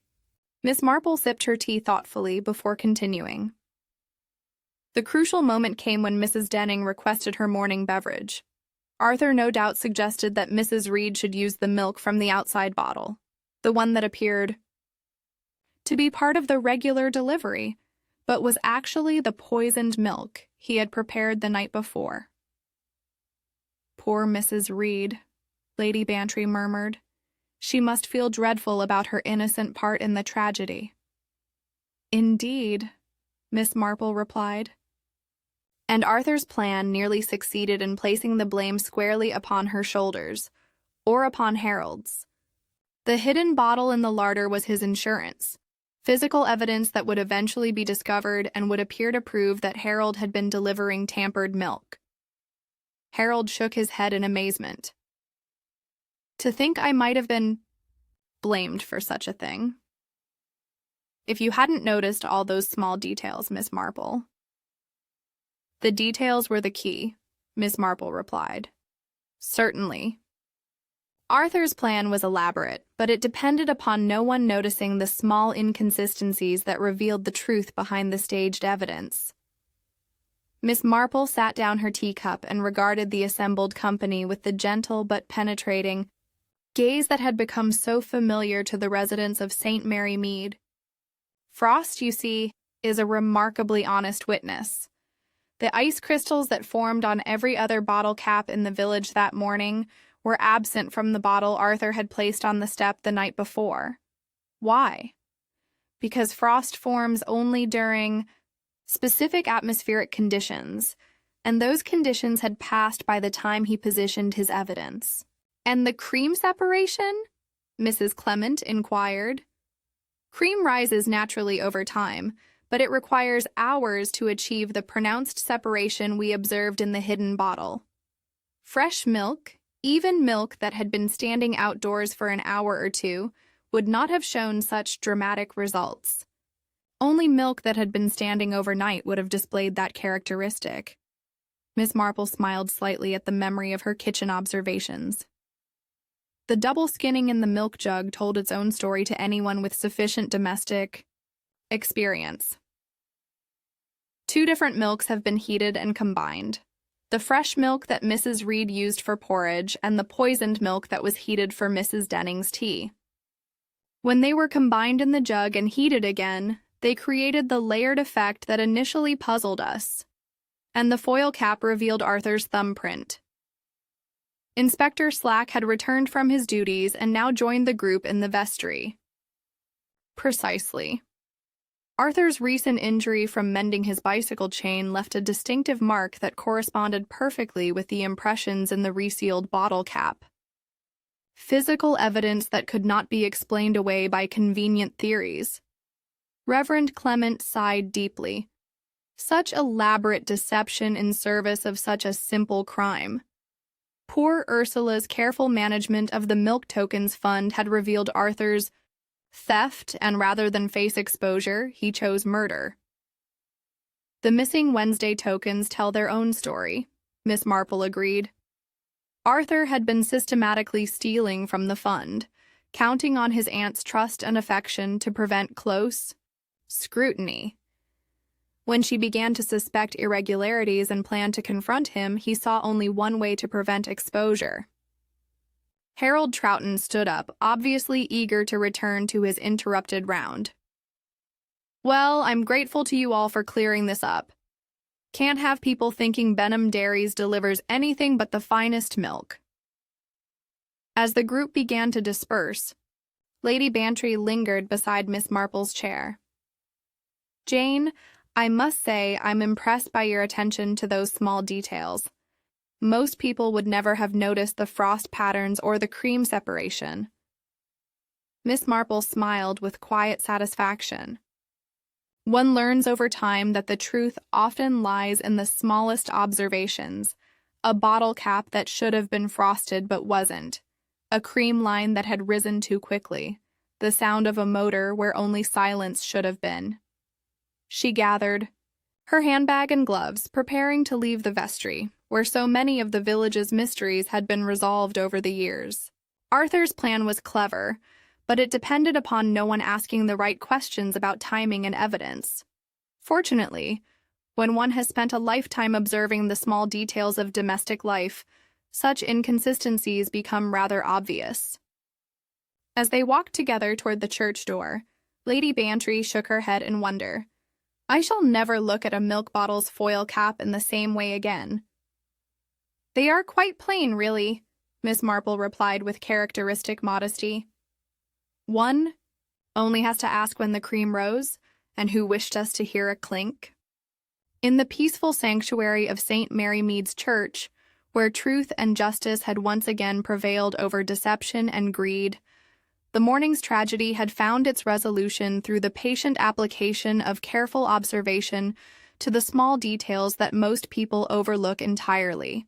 Speaker 1: Miss Marple sipped her tea thoughtfully before continuing. The crucial moment came when Mrs. Denning requested her morning beverage. Arthur no doubt suggested that Mrs. Reed should use the milk from the outside bottle, the one that appeared to be part of the regular delivery, but was actually the poisoned milk he had prepared the night before. "Poor Mrs. Reed," Lady Bantry murmured. "She must feel dreadful about her innocent part in the tragedy." "Indeed," Miss Marple replied. And Arthur's plan nearly succeeded in placing the blame squarely upon her shoulders, or upon Harold's. The hidden bottle in the larder was his insurance, physical evidence that would eventually be discovered and would appear to prove that Harold had been delivering tampered milk. Harold shook his head in amazement. "To think I might have been blamed for such a thing." if you hadn't noticed all those small details, Miss Marple. The details were the key, Miss Marple replied. Certainly. Arthur's plan was elaborate, but it depended upon no one noticing the small inconsistencies that revealed the truth behind the staged evidence. Miss Marple sat down her teacup and regarded the assembled company with the gentle but penetrating gaze that had become so familiar to the residents of St. Mary Mead. Frost, you see, is a remarkably honest witness. The ice crystals that formed on every other bottle cap in the village that morning were absent from the bottle Arthur had placed on the step the night before. Why? Because frost forms only during specific atmospheric conditions, and those conditions had passed by the time he positioned his evidence. And the cream separation? Mrs. Clement inquired. Cream rises naturally over time, but it requires hours to achieve the pronounced separation we observed in the hidden bottle. Fresh milk, even milk that had been standing outdoors for an hour or two, would not have shown such dramatic results. Only milk that had been standing overnight would have displayed that characteristic. Miss Marple smiled slightly at the memory of her kitchen observations. The double skinning in the milk jug told its own story to anyone with sufficient domestic experience. 2 different milks have been heated and combined. The fresh milk that Mrs. Reed used for porridge and the poisoned milk that was heated for Mrs. Denning's tea. When they were combined in the jug and heated again, they created the layered effect that initially puzzled us, and the foil cap revealed Arthur's thumbprint. Inspector Slack had returned from his duties and now joined the group in the vestry. Precisely. Arthur's recent injury from mending his bicycle chain left a distinctive mark that corresponded perfectly with the impressions in the resealed bottle cap. Physical evidence that could not be explained away by convenient theories. Reverend Clement sighed deeply. Such elaborate deception in service of such a simple crime. Poor Ursula's careful management of the milk tokens fund had revealed Arthur's theft, and rather than face exposure, he chose murder. The missing Wednesday tokens tell their own story, Miss Marple agreed. Arthur had been systematically stealing from the fund, counting on his aunt's trust and affection to prevent close scrutiny. When she began to suspect irregularities and planned to confront him, he saw only one way to prevent exposure. Harold Troughton stood up, obviously eager to return to his interrupted round. Well, I'm grateful to you all for clearing this up. Can't have people thinking Benham Dairies delivers anything but the finest milk. As the group began to disperse, Lady Bantry lingered beside Miss Marple's chair. Jane, I must say I'm impressed by your attention to those small details. Most people would never have noticed the frost patterns or the cream separation. Miss Marple smiled with quiet satisfaction. One learns over time that the truth often lies in the smallest observations. A bottle cap that should have been frosted but wasn't. A cream line that had risen too quickly. The sound of a motor where only silence should have been. She gathered her handbag and gloves, preparing to leave the vestry, where so many of the village's mysteries had been resolved over the years. Arthur's plan was clever, but it depended upon no one asking the right questions about timing and evidence. Fortunately, when one has spent a lifetime observing the small details of domestic life, such inconsistencies become rather obvious. As they walked together toward the church door, Lady Bantry shook her head in wonder. I shall never look at a milk bottle's foil cap in the same way again. They are quite plain, really, Miss Marple replied with characteristic modesty. One only has to ask when the cream rose, and who wished us to hear a clink. In the peaceful sanctuary of St. Mary Mead's church, where truth and justice had once again prevailed over deception and greed, the morning's tragedy had found its resolution through the patient application of careful observation to the small details that most people overlook entirely.